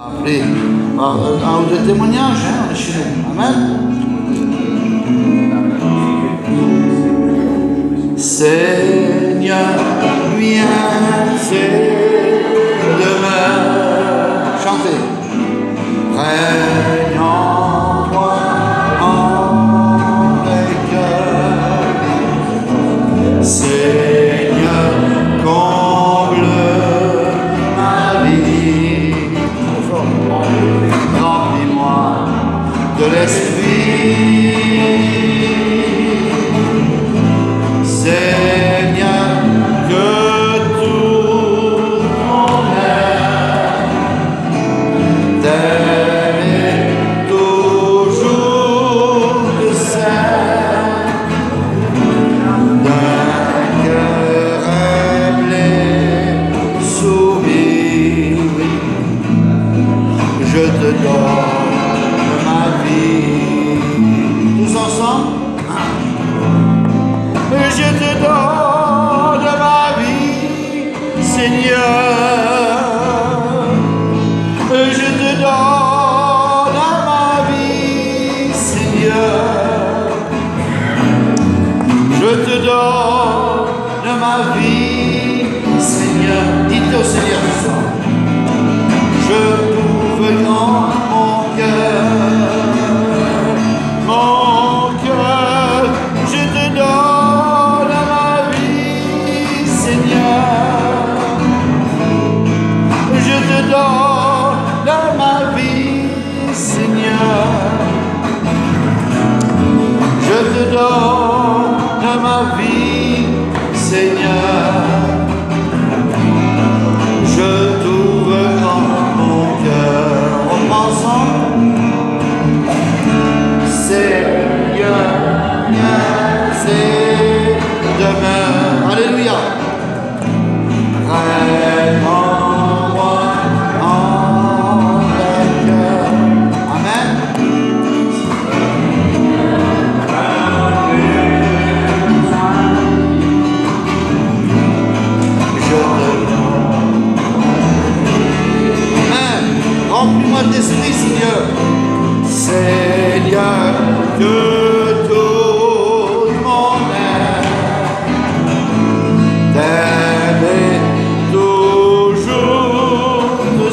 Après, un ou deux témoignages, on est chez nous. Amen. Seigneur, viens, c'est demain. Chantez. Règne en moi, en mes cœurs. Seigneur, comble ma vie. Remplis-moi de l'esprit. Seigneur, que tout mon âme t'aime toujours le sein d'un cœur humble et soumis. Je te donne ma vie. Tous ensemble. Je te donne ma vie, Seigneur. Je te donne ma vie, Seigneur. Je te donne ma vie, Seigneur. Dites au Seigneur ce soir. Je t'ouvre grand mon cœur, mon cœur. Je te donne. Je te donne ma vie, Seigneur. Je te donne ma vie, Seigneur. Je t'ouvre grand mon cœur. On prend ensemble. Seigneur, viens, c'est demain. Alléluia. Règne en moi, en mes cœurs. Amen. Je te donne. Amen. Remplis-moi d'esprit, Seigneur. Seigneur, que tout mon âme t'aime toujours de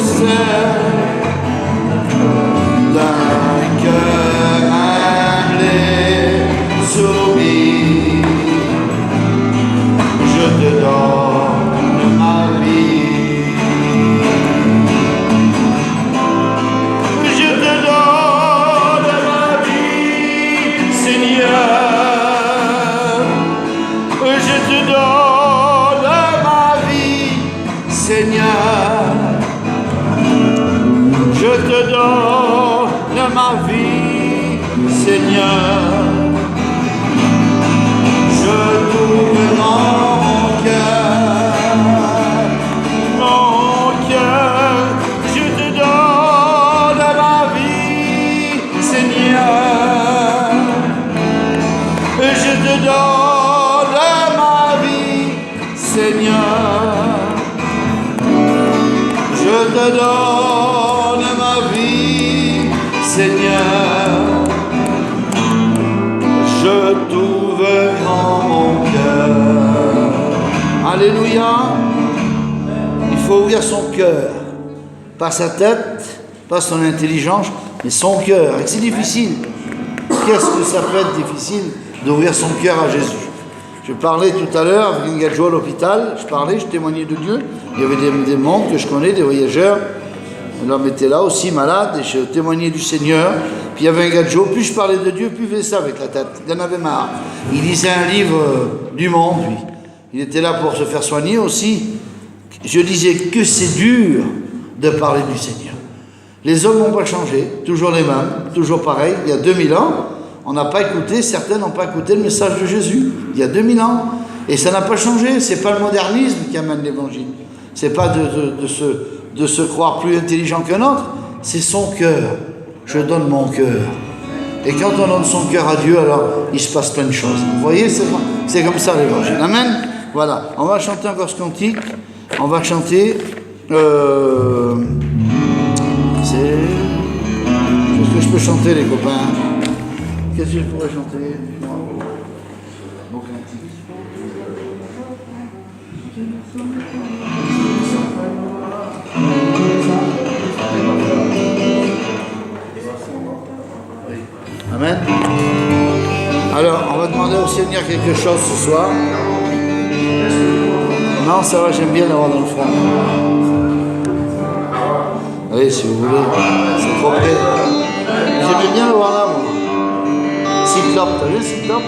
d'un cœur humble et soumis. Je te donne ma vie. Je te donne ma vie, Seigneur. Je te donne ma vie, Seigneur. Je te donne ma vie, Seigneur. Je t'ouvre mon cœur, mon cœur. Je te donne ma vie, Seigneur. Je te donne ma vie, Seigneur. Je te donne ma vie, Seigneur. Je t'ouvre grand mon cœur. Alléluia. Il faut ouvrir son cœur. Pas sa tête, pas son intelligence, mais son cœur. Et c'est difficile. Qu'est-ce que ça peut être difficile d'ouvrir son cœur à Jésus? Je parlais tout à l'heure avec une gadjo à l'hôpital, je témoignais de Dieu. Il y avait des mondes que je connais, des voyageurs. L'homme était là aussi, malade, et je témoignais du Seigneur. Puis il y avait un gadjo, plus je parlais de Dieu, plus il faisait ça avec la tête. Il en avait marre. Il lisait un livre du monde, lui. Il était là pour se faire soigner aussi. Je disais que c'est dur de parler du Seigneur. Les hommes n'ont pas changé, toujours les mêmes, toujours pareil. Il y a 2000 ans, on n'a pas écouté, certains n'ont pas écouté le message de Jésus. Il y a 2000 ans. Et ça n'a pas changé. C'est pas le modernisme qui amène l'évangile. C'est pas de se croire plus intelligent qu'un autre. C'est son cœur. Je donne mon cœur. Et quand on donne son cœur à Dieu, alors il se passe plein de choses. Vous voyez, c'est comme ça l'évangile. Amen. Voilà. On va chanter encore ce cantique. On va chanter Qu'est-ce que je peux chanter, les copains? Qu'est-ce que je pourrais chanter? Bon cantique. Amen. Alors, on va demander au Seigneur quelque chose ce soir. Non, ça va, j'aime bien l'avoir dans le front. Oui, si vous voulez. C'est trop près. J'aimais bien l'avoir là, moi. Cyclope, t'as vu le cyclope?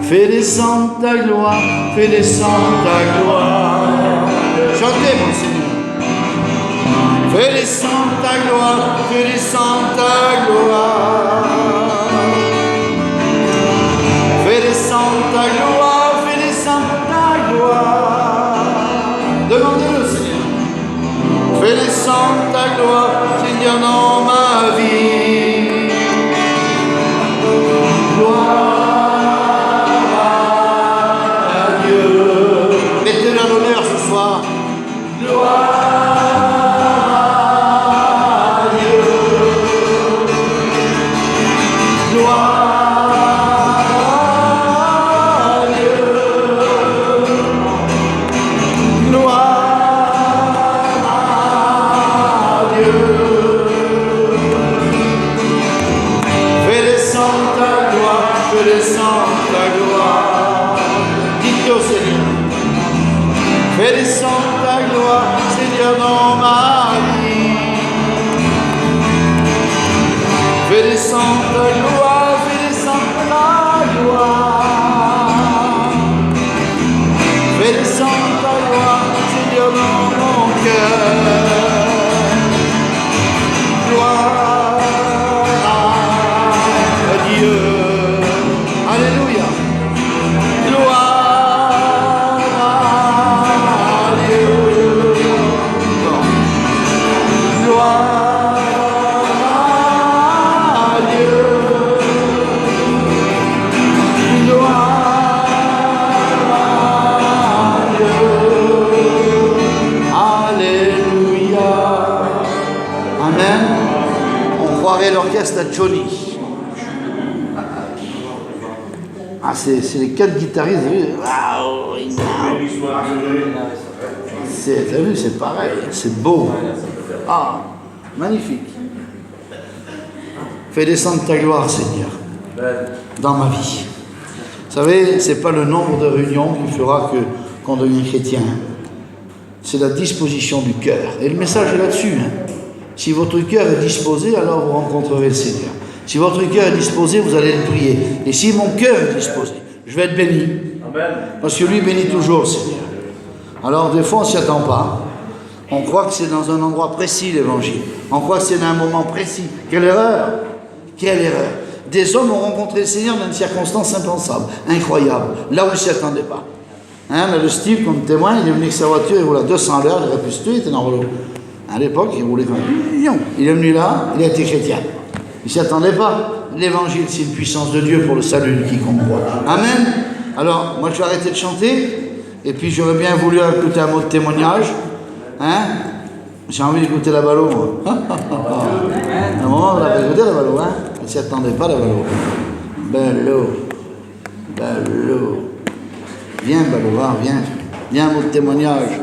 Fais descendre ta gloire, fais descendre ta gloire. Chantez, mon Seigneur. Fais descendre ta gloire, fais descendre ta gloire. Fais descendre ta gloire, fais descendre ta gloire. Demandez-le, Seigneur. Fais descendre ta gloire, Seigneur, dans ma vie. Gloire à Dieu. Mettez-le à l'honneur ce soir. Gloire. Fais descendre ta gloire, Seigneur, dans ma vie. Fais descendre ta gloire, fais descendre ta gloire. Fais descendre ta gloire, Seigneur, dans mon cœur. Gloire à Dieu. Alléluia. Gloire. L'orchestre à Johnny. Ah, c'est les 4 guitaristes. T'as vu, c'est pareil, c'est beau. Ah, magnifique. Fais descendre ta gloire, Seigneur, dans ma vie. Vous savez, c'est pas le nombre de réunions qui fera qu'on devient chrétien. C'est la disposition du cœur. Et le message est là-dessus. Si votre cœur est disposé, alors vous rencontrerez le Seigneur. Si votre cœur est disposé, vous allez le prier. Et si mon cœur est disposé, je vais être béni. Amen. Parce que lui bénit toujours le Seigneur. Alors des fois, on ne s'y attend pas. On croit que c'est dans un endroit précis l'évangile. On croit que c'est dans un moment précis. Quelle erreur! Quelle erreur! Des hommes ont rencontré le Seigneur dans une circonstance impensable, incroyable, là où ils ne s'y attendaient pas. Hein, là, le Steve, comme témoin, il est venu avec sa voiture, il roule à 200 à l'heure, il aurait pu se tuer, il était dans le rouleau. À l'époque, il roulait comme un lion. Il est venu là, il a été chrétien. Il ne s'y attendait pas. L'évangile, c'est une puissance de Dieu pour le salut de quiconque croit. Amen. Alors, moi, je vais arrêter de chanter. Et puis, j'aurais bien voulu écouter un mot de témoignage. Hein? J'ai envie d'écouter la Balo, moi. À un moment, on l'a pas écouté, la Balo, hein? Il ne s'y attendait pas, la Balo. Balo. Balo. Viens, Balo, viens. Viens, un mot de témoignage.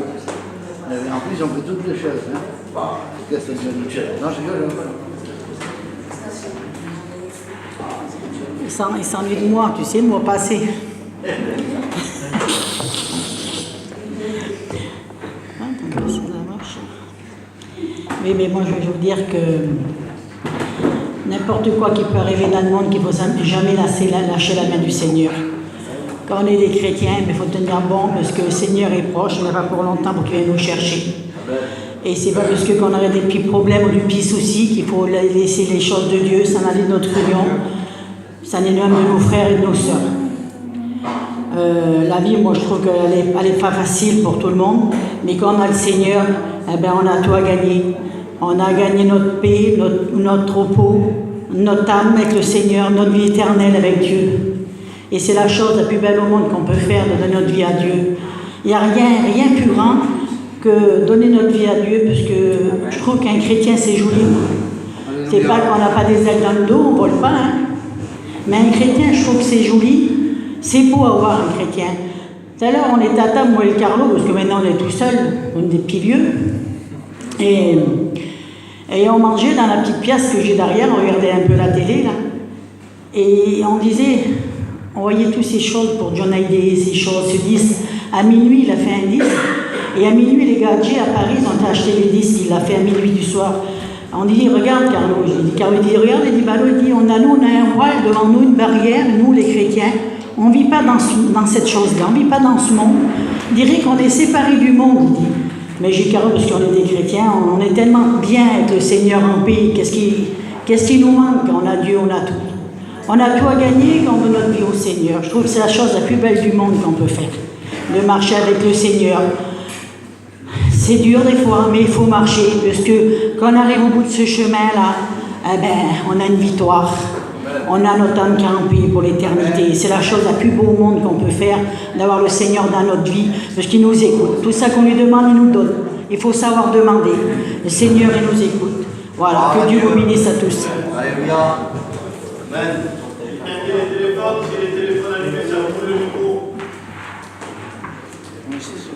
En plus, ils ont pris toutes les chaises. Hein? Qu'est-ce que c'est une chaise? Non, je rigole, Il s'ennuie de moi, tu sais, le mois passé. Oui, mais moi, je veux vous dire que n'importe quoi qui peut arriver dans le monde, qu'il ne faut jamais lâcher la main du Seigneur. Quand on est des chrétiens, il faut tenir bon parce que le Seigneur est proche, il n'est pas pour longtemps pour qu'il vienne nous chercher. Et c'est pas parce qu'on aurait des petits problèmes ou des petits soucis qu'il faut laisser les choses de Dieu, s'en aller de notre union, s'en aller de nos frères et de nos sœurs. La vie, moi je trouve qu'elle n'est pas facile pour tout le monde, mais quand on a le Seigneur, eh ben, on a tout à gagner. On a gagné notre paix, notre repos, notre âme avec le Seigneur, notre vie éternelle avec Dieu. Et c'est la chose la plus belle au monde qu'on peut faire, de donner notre vie à Dieu. Il n'y a rien plus grand que donner notre vie à Dieu, parce que je trouve qu'un chrétien c'est joli. C'est pas qu'on n'a pas des ailes dans le dos, on vole pas, hein. Mais un chrétien, je trouve que c'est joli. C'est beau à voir un chrétien. Tout à l'heure, on était à table, moi et le Carlo, parce que maintenant on est tout seul, on est des petits vieux. Et on mangeait dans la petite pièce que j'ai derrière, on regardait un peu la télé, là. Et on disait, on voyait toutes ces choses pour John Hallyday, ces choses, ce disque. À minuit, il a fait un disque. Et à minuit, les gadgets à Paris ont acheté les disques, il l'a fait à minuit du soir. On dit, regarde Carlo, Carlo dit, regarde, il dit, bah, il dit, on a un voile devant nous, une barrière, nous les chrétiens, on ne vit pas dans cette chose-là, on ne vit pas dans ce monde. On dirait qu'on est séparés du monde, il dit. Mais j'ai Carlo, parce qu'on est des chrétiens, on est tellement bien avec le Seigneur en paix, qu'est-ce qui nous manque? On a Dieu, on a tout. On a tout à gagner quand on donne notre vie au Seigneur. Je trouve que c'est la chose la plus belle du monde qu'on peut faire, de marcher avec le Seigneur. C'est dur des fois, mais il faut marcher, parce que quand on arrive au bout de ce chemin-là, eh ben, on a une victoire. On a notre âme campée pour l'éternité. C'est la chose la plus beau au monde qu'on peut faire, d'avoir le Seigneur dans notre vie, parce qu'il nous écoute. Tout ça qu'on lui demande, il nous donne. Il faut savoir demander. Le Seigneur, il nous écoute. Voilà, que Dieu vous bénisse à tous. Alléluia. Amen. Les téléphones allumés, ça ouvre le micro. Oui, c'est sûr.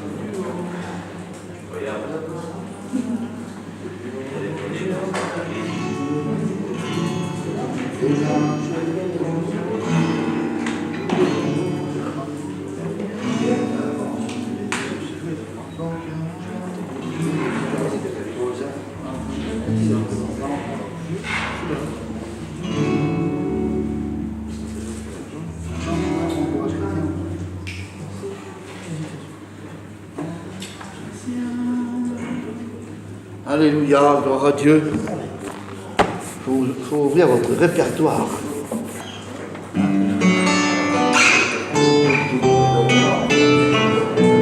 Alléluia, gloire à Dieu. Il faut ouvrir votre répertoire.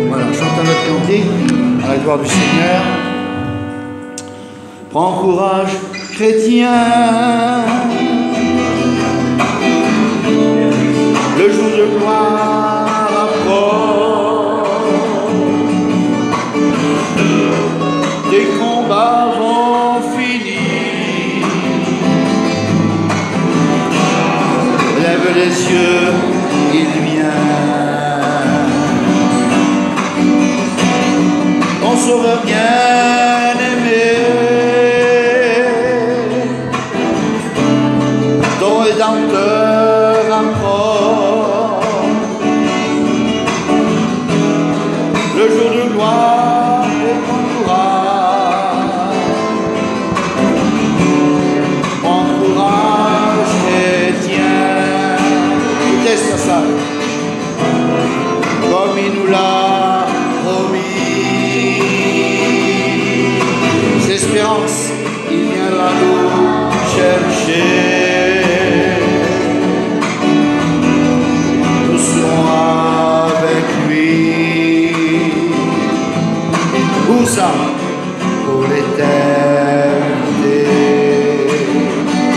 Voilà, chantons notre cantique à la gloire du Seigneur. Prends courage, chrétien. Le jour de gloire approche. Des combats vont finir. Lève les yeux, il vient. Ton sauveur bien-aimé, ton rédempteur approche. Le jour de gloire et ton courage. Prends courage, chrétien. Teste ça. Comme il nous l'a promis. Espérance, il viendra nous chercher. Nous serons avec lui. Où ça? Pour l'éternité.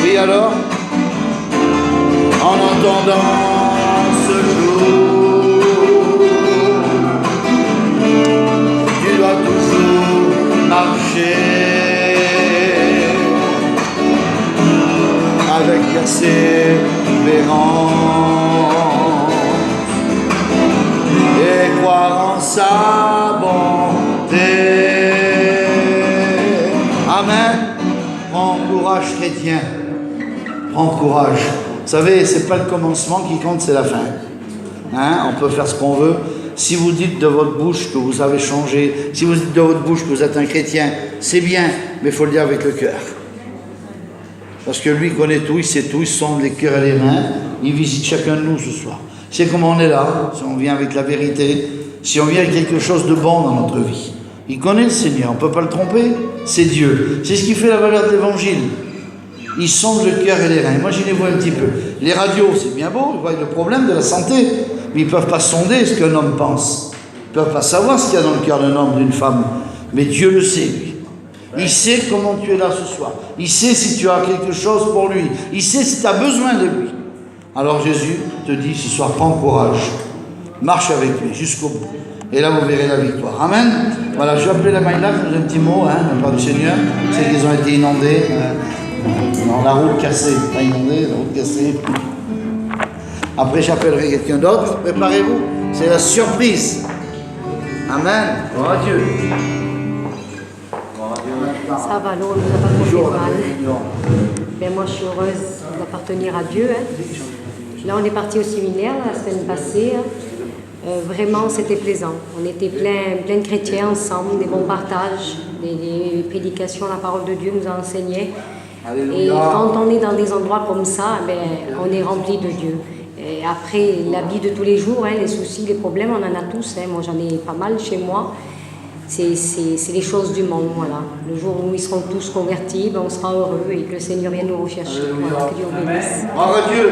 Oui alors, en entendant ce jour, tu dois toujours marcher avec persévérance et croire en sa bonté. Amen. Prends courage, chrétien. Prends courage. Vous savez, c'est pas le commencement qui compte, c'est la fin. Hein? On peut faire ce qu'on veut. Si vous dites de votre bouche que vous avez changé, si vous dites de votre bouche que vous êtes un chrétien, c'est bien, mais il faut le dire avec le cœur. Parce que lui connaît tout, il sait tout, il sonde les cœurs et les mains, il visite chacun de nous ce soir. C'est comment on est là, si on vient avec la vérité, si on vient avec quelque chose de bon dans notre vie. Il connaît le Seigneur, on ne peut pas le tromper, c'est Dieu. C'est ce qui fait la valeur de l'évangile. Il sonde le cœur et les reins. Moi, je les vois un petit peu. Les radios, c'est bien beau, ils voient le problème de la santé, mais ils ne peuvent pas sonder ce qu'un homme pense. Ils ne peuvent pas savoir ce qu'il y a dans le cœur d'un homme, d'une femme. Mais Dieu le sait, lui. Il sait comment tu es là ce soir. Il sait si tu as quelque chose pour lui. Il sait si tu as besoin de lui. Alors Jésus te dit ce soir, prends courage. Marche avec lui jusqu'au bout. Et là, vous verrez la victoire. Amen. Voilà, je vais appeler la Maïla, je vous ai un petit mot, de la part du Seigneur. C'est qu'ils ont été inondés. Dans la route cassée. Pas inondée, la route cassée. Après, j'appellerai quelqu'un d'autre. Préparez-vous. C'est la surprise. Amen. Gloire à Dieu. Ça va, l'eau ne nous a pas trop fait mal. Ben, moi, je suis heureuse d'appartenir à Dieu. Là, on est parti au séminaire la semaine passée. Vraiment, c'était plaisant. On était plein de chrétiens ensemble, des bons partages, des prédications, la parole de Dieu nous a enseigné. Alléluia. Et quand on est dans des endroits comme ça, ben, on est rempli de Dieu. Et après, la vie de tous les jours, les soucis, les problèmes, on en a tous. Moi, j'en ai pas mal chez moi. C'est les choses du monde, voilà. Le jour où ils seront tous convertis, ben, on sera heureux et que le Seigneur vienne nous rechercher. Voilà, que Dieu vous bénisse. Gloire à Dieu.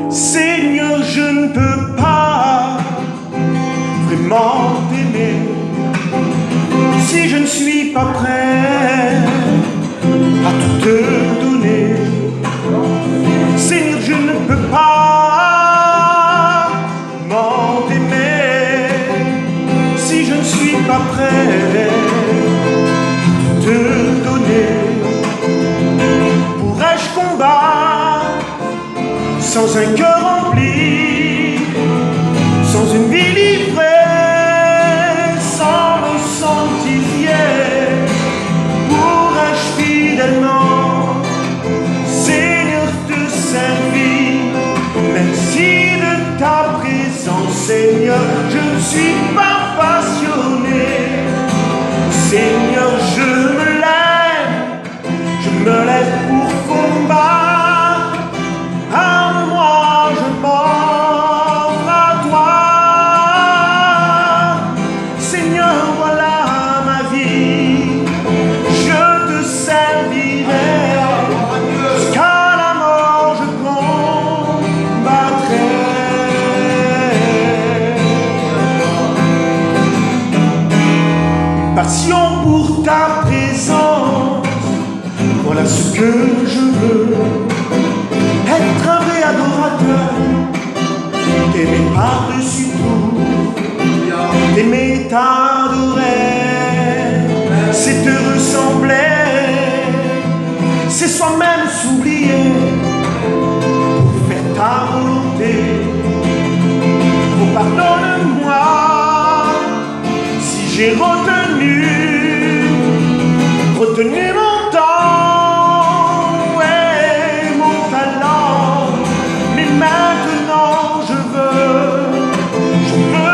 Seigneur, je ne peux pas vraiment t'aimer si je ne suis pas prêt à tout te donner. Seigneur, je ne peux pas vraiment t'aimer si je ne suis pas prêt à tout te donner. Pourrais-je combattre sans un cœur rempli, sans une vie livrée, sans me sentir fier? Pourrais-je fidèlement, Seigneur, te servir? Merci de ta présence, Seigneur, je ne suis pas passionné. Seigneur, je me lève pour combattre. À moi, je m'offre à toi. Seigneur, voilà ma vie, je te servirai. Jusqu'à la mort, je combattrai. Passion pour ta présence, voilà ce que je veux. Être un vrai adorateur, t'aimer par-dessus tout, t'aimer, t'adorer, c'est te ressembler, c'est soi-même s'oublier pour faire ta volonté. Oh, pardonne-moi si j'ai retenu mon temps et mon talent, mais maintenant je veux me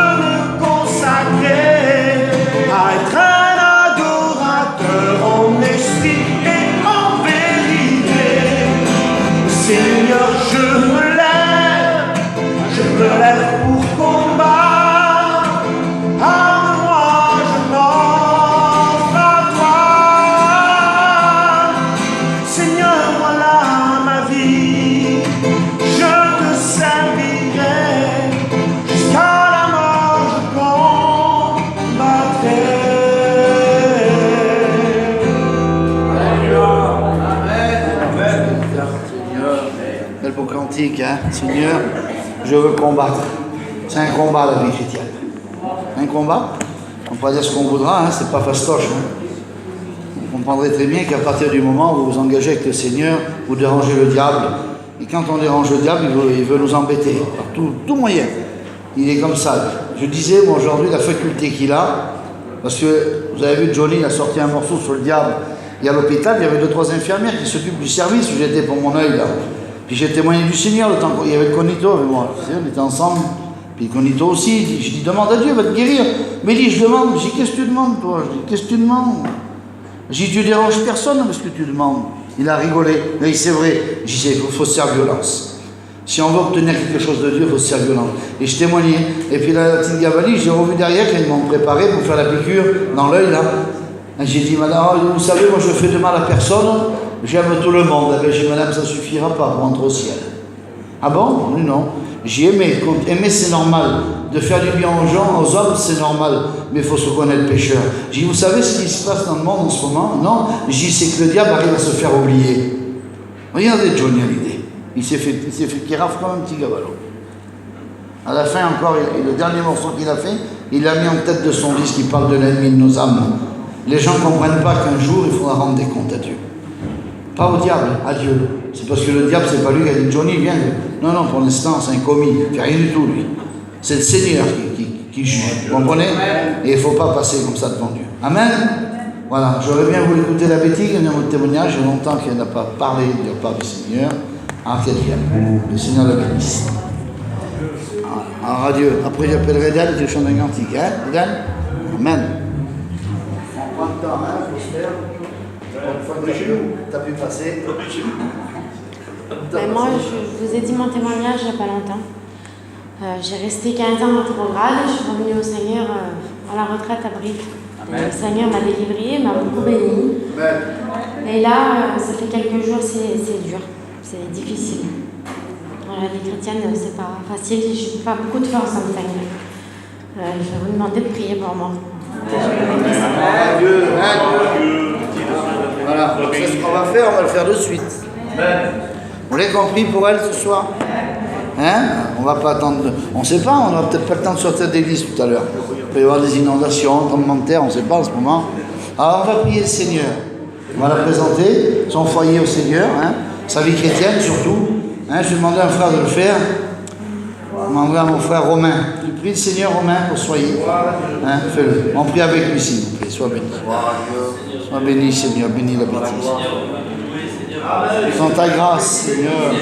consacrer à être un adorateur en esprit et en vérité. Seigneur, je me lève pour combattre. À moi, je m'offre à toi. Seigneur, voilà ma vie, je te servirai. Jusqu'à la mort, je combattrai. Quel beau cantique, Seigneur, je veux combattre. C'est un combat, la vie chrétienne. Un combat. On peut pas dire ce qu'on voudra, c'est pas fastoche. Vous comprendrez très bien qu'à partir du moment où vous vous engagez avec le Seigneur, vous dérangez le diable. Et quand on dérange le diable, il veut nous embêter par tout moyen. Il est comme ça. Je disais, moi, aujourd'hui, la faculté qu'il a, parce que vous avez vu, Johnny a sorti un morceau sur le diable, Et à l'hôpital, il y avait 2-3 infirmières qui s'occupent du service où j'étais pour mon œil là. Puis j'ai témoigné du Seigneur le temps qu'il y avait le Conito avec moi. Tu sais, on était ensemble. Puis le Conito aussi. Je dis, demande à Dieu, il va te guérir. Mais il dit, je demande. Je dis, qu'est-ce que tu demandes, toi? Je dis, qu'est-ce que tu demandes? Je dis, tu déranges personne avec ce que tu demandes. Il a rigolé. Mais c'est vrai. Je dis, il faut se faire violence. Si on veut obtenir quelque chose de Dieu, il faut se faire violence. Et je témoignais. Et puis la petite Gavali, j'ai revu derrière quand ils m'ont préparé pour faire la piqûre dans l'œil là. Et j'ai dit, madame, vous savez, moi je fais de mal à personne, j'aime tout le monde. Et j'ai dit, madame, ça ne suffira pas pour rentrer au ciel. Ah bon? Oui, non. J'ai aimé. Aimer, c'est normal. De faire du bien aux gens, aux hommes, c'est normal. Mais il faut se connaître pécheur. J'ai dit, vous savez ce qui se passe dans le monde en ce moment? Non. J'ai dit, c'est que le diable arrive à se faire oublier. Regardez Johnny Hallyday. Il s'est fait kiraf comme un petit gavalo. À la fin encore, le dernier morceau qu'il a fait, il l'a mis en tête de son disque qui parle de l'ennemi de nos âmes. Les gens ne comprennent pas qu'un jour, il faudra rendre des comptes à Dieu. Pas au diable, à Dieu. C'est parce que le diable, c'est pas lui qui a dit Johnny, viens. Non, non, pour l'instant, c'est un commis. Il fait rien du tout, lui. C'est le Seigneur qui juge. Vous comprenez? Et il ne faut pas passer comme ça devant Dieu. Amen? Voilà, j'aurais bien voulu écouter la bêtise, il y a un témoignage, il y a longtemps qu'il n'a pas parlé de la part du Seigneur. En quatrième. Le Seigneur le bénisse. En radio. Après, j'appellerai Dan, qui chante un cantique. Hein, Dan? Amen. On prend le temps, hein, il faut se faire. Une fois que tu as pu passer. Ben moi, je vous ai dit mon témoignage il n'y a pas longtemps. J'ai resté 15 ans en rétrograde, je suis revenue au Seigneur à la retraite à Brive. Le Seigneur m'a délivré, m'a beaucoup béni. Et là, ça fait quelques jours, c'est dur, c'est difficile. La vie chrétienne, c'est pas facile, je n'ai pas beaucoup de force en Seigneur. Je vais vous demander de prier pour moi. Dieu. Voilà, c'est ce qu'on va faire, on va le faire de suite. Vous l'avez compris pour elle ce soir? Hein? On va pas attendre. On ne sait pas, on n'aura peut-être pas le temps de sortir d'église tout à l'heure. Il peut y avoir des inondations, tremblements de terre, on ne sait pas en ce moment. Alors on va prier le Seigneur. On va la présenter, son foyer au Seigneur, hein? Sa vie chrétienne surtout. Hein? Je vais demander à un frère de le faire. Je demanderai à mon frère Romain. Tu pries le Seigneur Romain pour soyez. Hein? Fais-le. On prie avec lui, s'il vous plaît. Sois béni. Sois béni, Seigneur. Bénis la bêtise. Sans ta grâce, Seigneur,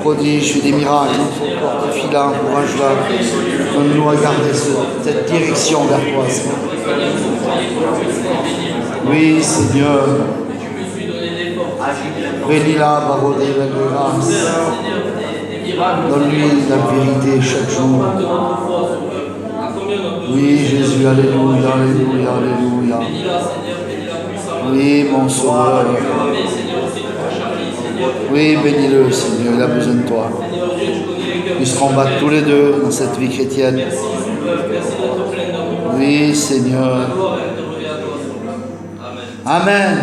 prodige, fais des miracles, fortifie-la, encourage-la, donne-nous à garder cette direction vers toi, Seigneur. Oui, Seigneur, bénis-la, barodez la grâce, donne-lui la vérité chaque jour. Oui, Jésus, alléluia, alléluia, alléluia. Oui, mon Sauveur. Oui, bénis-le, Seigneur, il a besoin de toi. Ils se combattent tous les deux dans cette vie chrétienne. Oui, Seigneur. Amen.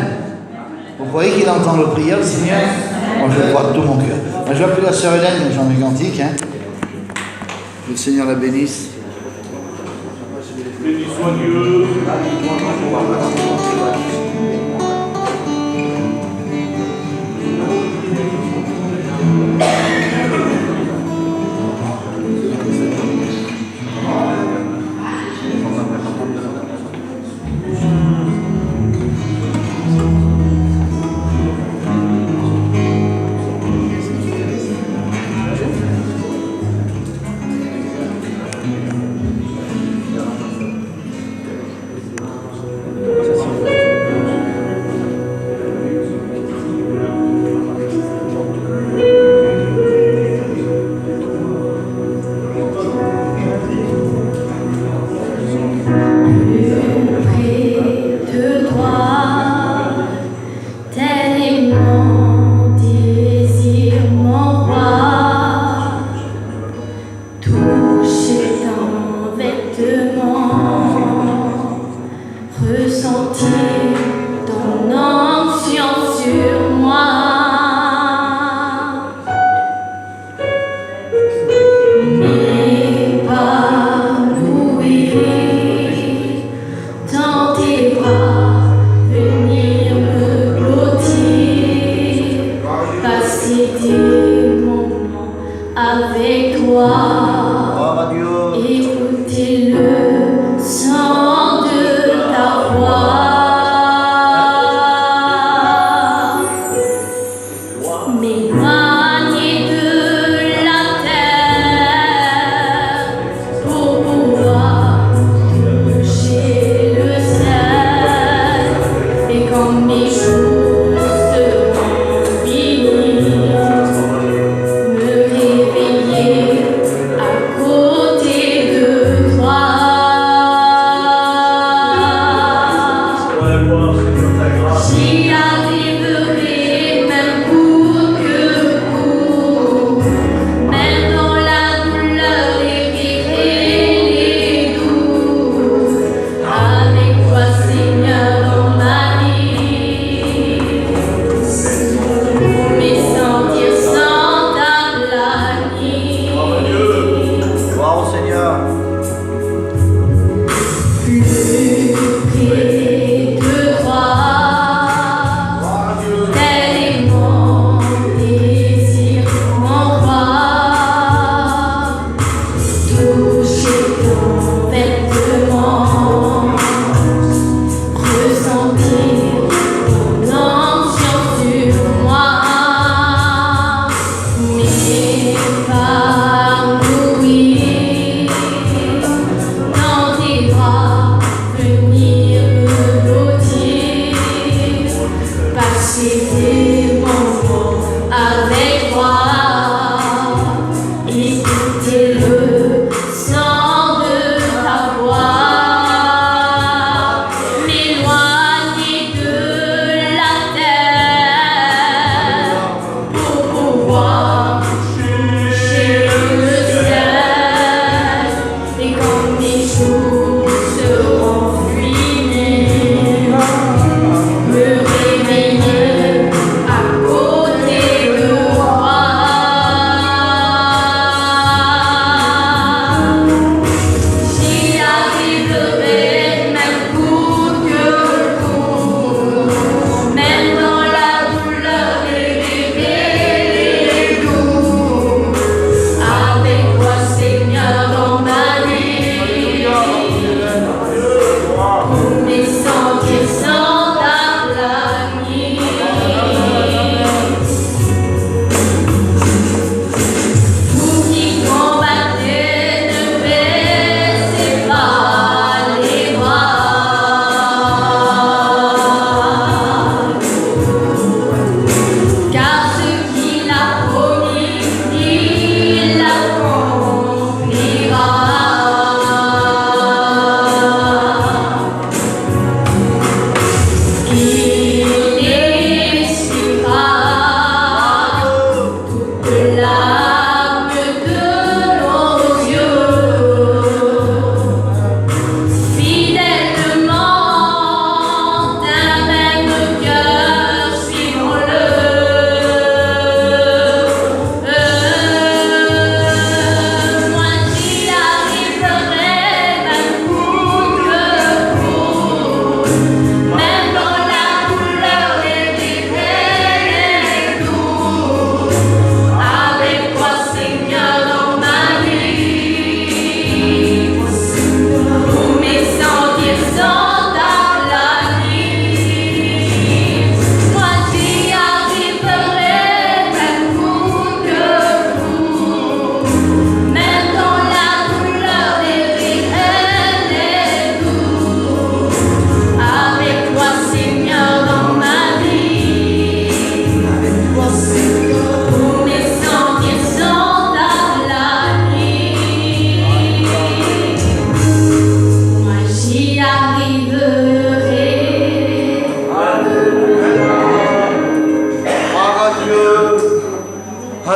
Vous croyez qu'il entend le prière, le Seigneur? Moi, je le crois de tout mon cœur. Je vais appeler la sœur Hélène, j'en ai cantique. Hein. Que le Seigneur la bénisse. Béni soit Dieu.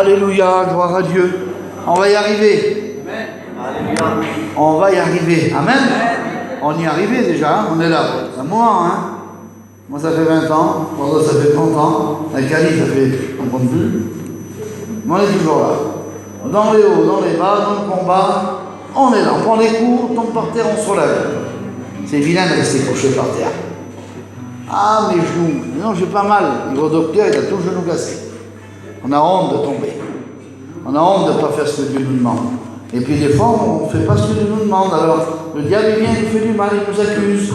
Alléluia, gloire à Dieu. On va y arriver. On va y arriver. Amen. On y est arrivé déjà, hein? On est là. C'est un moment, hein? Moi ça fait 20 ans, Bordeaux ça fait 30 ans, la Cali ça fait, on ne compte plus. Mais on est toujours là. Dans les hauts, dans les bas, dans le combat, on est là. On prend les coups, on tombe par terre, on se relève. C'est vilain de rester couché par terre. Ah, mes genoux. Non, j'ai pas mal. Il va au docteur, il a tout le genou cassé. On a honte de tomber. On a honte de ne pas faire ce que Dieu nous demande. Et puis des fois, on ne fait pas ce que Dieu nous demande. Alors, le diable, il vient, il nous fait du mal, il nous accuse.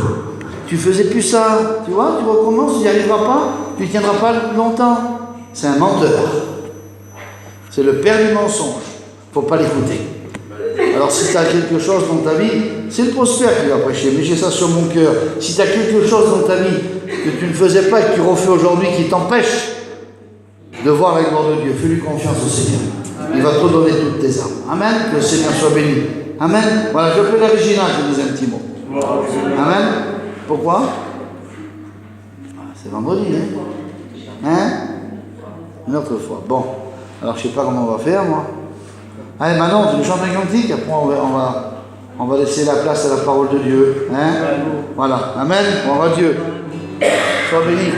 Tu faisais plus ça. Tu vois, tu recommences, tu n'y arriveras pas, tu ne tiendras pas longtemps. C'est un menteur. C'est le père du mensonge. Il ne faut pas l'écouter. Alors, si tu as quelque chose dans ta vie, c'est le prospère qui va prêcher, mais j'ai ça sur mon cœur. Si tu as quelque chose dans ta vie que tu ne faisais pas et que tu refais aujourd'hui qui t'empêche de voir la gloire de Dieu, fais-lui confiance au Seigneur. Il va te donner toutes tes armes. Amen. Que le Seigneur soit béni. Amen. Voilà, je peux la Régina qui nous a un petit mot. Amen. Pourquoi? C'est vendredi, hein? Une autre fois. Bon. Alors, je ne sais pas comment on va faire, moi. Allez, maintenant, tu nous chantes un cantique, après on va laisser la place à la parole de Dieu. Hein? Voilà. Amen. Gloire à Dieu. Sois béni.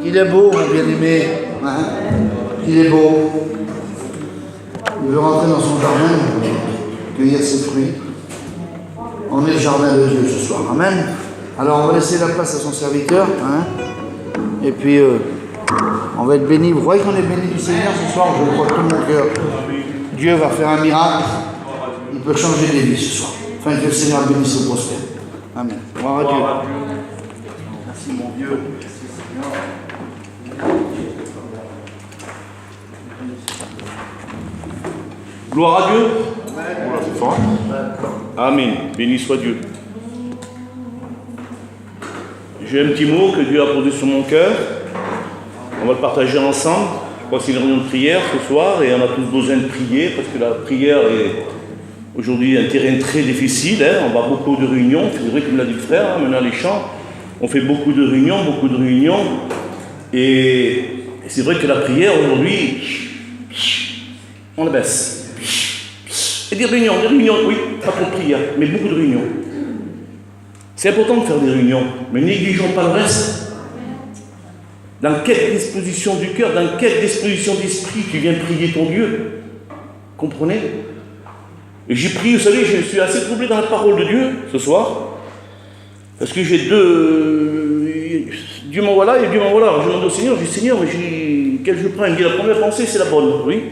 Il est beau, mon bien-aimé. Hein? Il est beau. Il veut rentrer dans son jardin, cueillir ses fruits. On est le jardin de Dieu ce soir. Amen. Alors on va laisser la place à son serviteur. Hein? Et puis on va être bénis. Vous voyez qu'on est bénis du Seigneur ce soir, je le crois de tout mon cœur. Dieu va faire un miracle. Il peut changer des vies ce soir. Enfin, que le Seigneur bénisse et prospère. Amen. Gloire à Dieu. Merci mon Dieu. Gloire à Dieu. Voilà, c'est fort. Amen. Béni soit Dieu. J'ai un petit mot que Dieu a posé sur mon cœur. On va le partager ensemble. Je crois que c'est une réunion de prière ce soir et on a tous besoin de prier parce que la prière est aujourd'hui un terrain très difficile. Hein. On va beaucoup de réunions. C'est vrai, comme l'a dit le frère, hein, maintenant les chants. On fait beaucoup de réunions. Et c'est vrai que la prière aujourd'hui, on la baisse. Et des réunions, oui, pas trop de prière, mais beaucoup de réunions. C'est important de faire des réunions, mais négligeons pas le reste. Dans quelle disposition du cœur, dans quelle disposition d'esprit tu viens prier ton Dieu? Comprenez? Et j'ai prié, vous savez, je suis assez troublé dans la parole de Dieu ce soir, parce que j'ai Dieu m'envoie là et Dieu m'envoie là. Alors je demande au Seigneur, je dis Seigneur, mais quel je prends? Il me dit la première pensée, c'est la bonne, oui.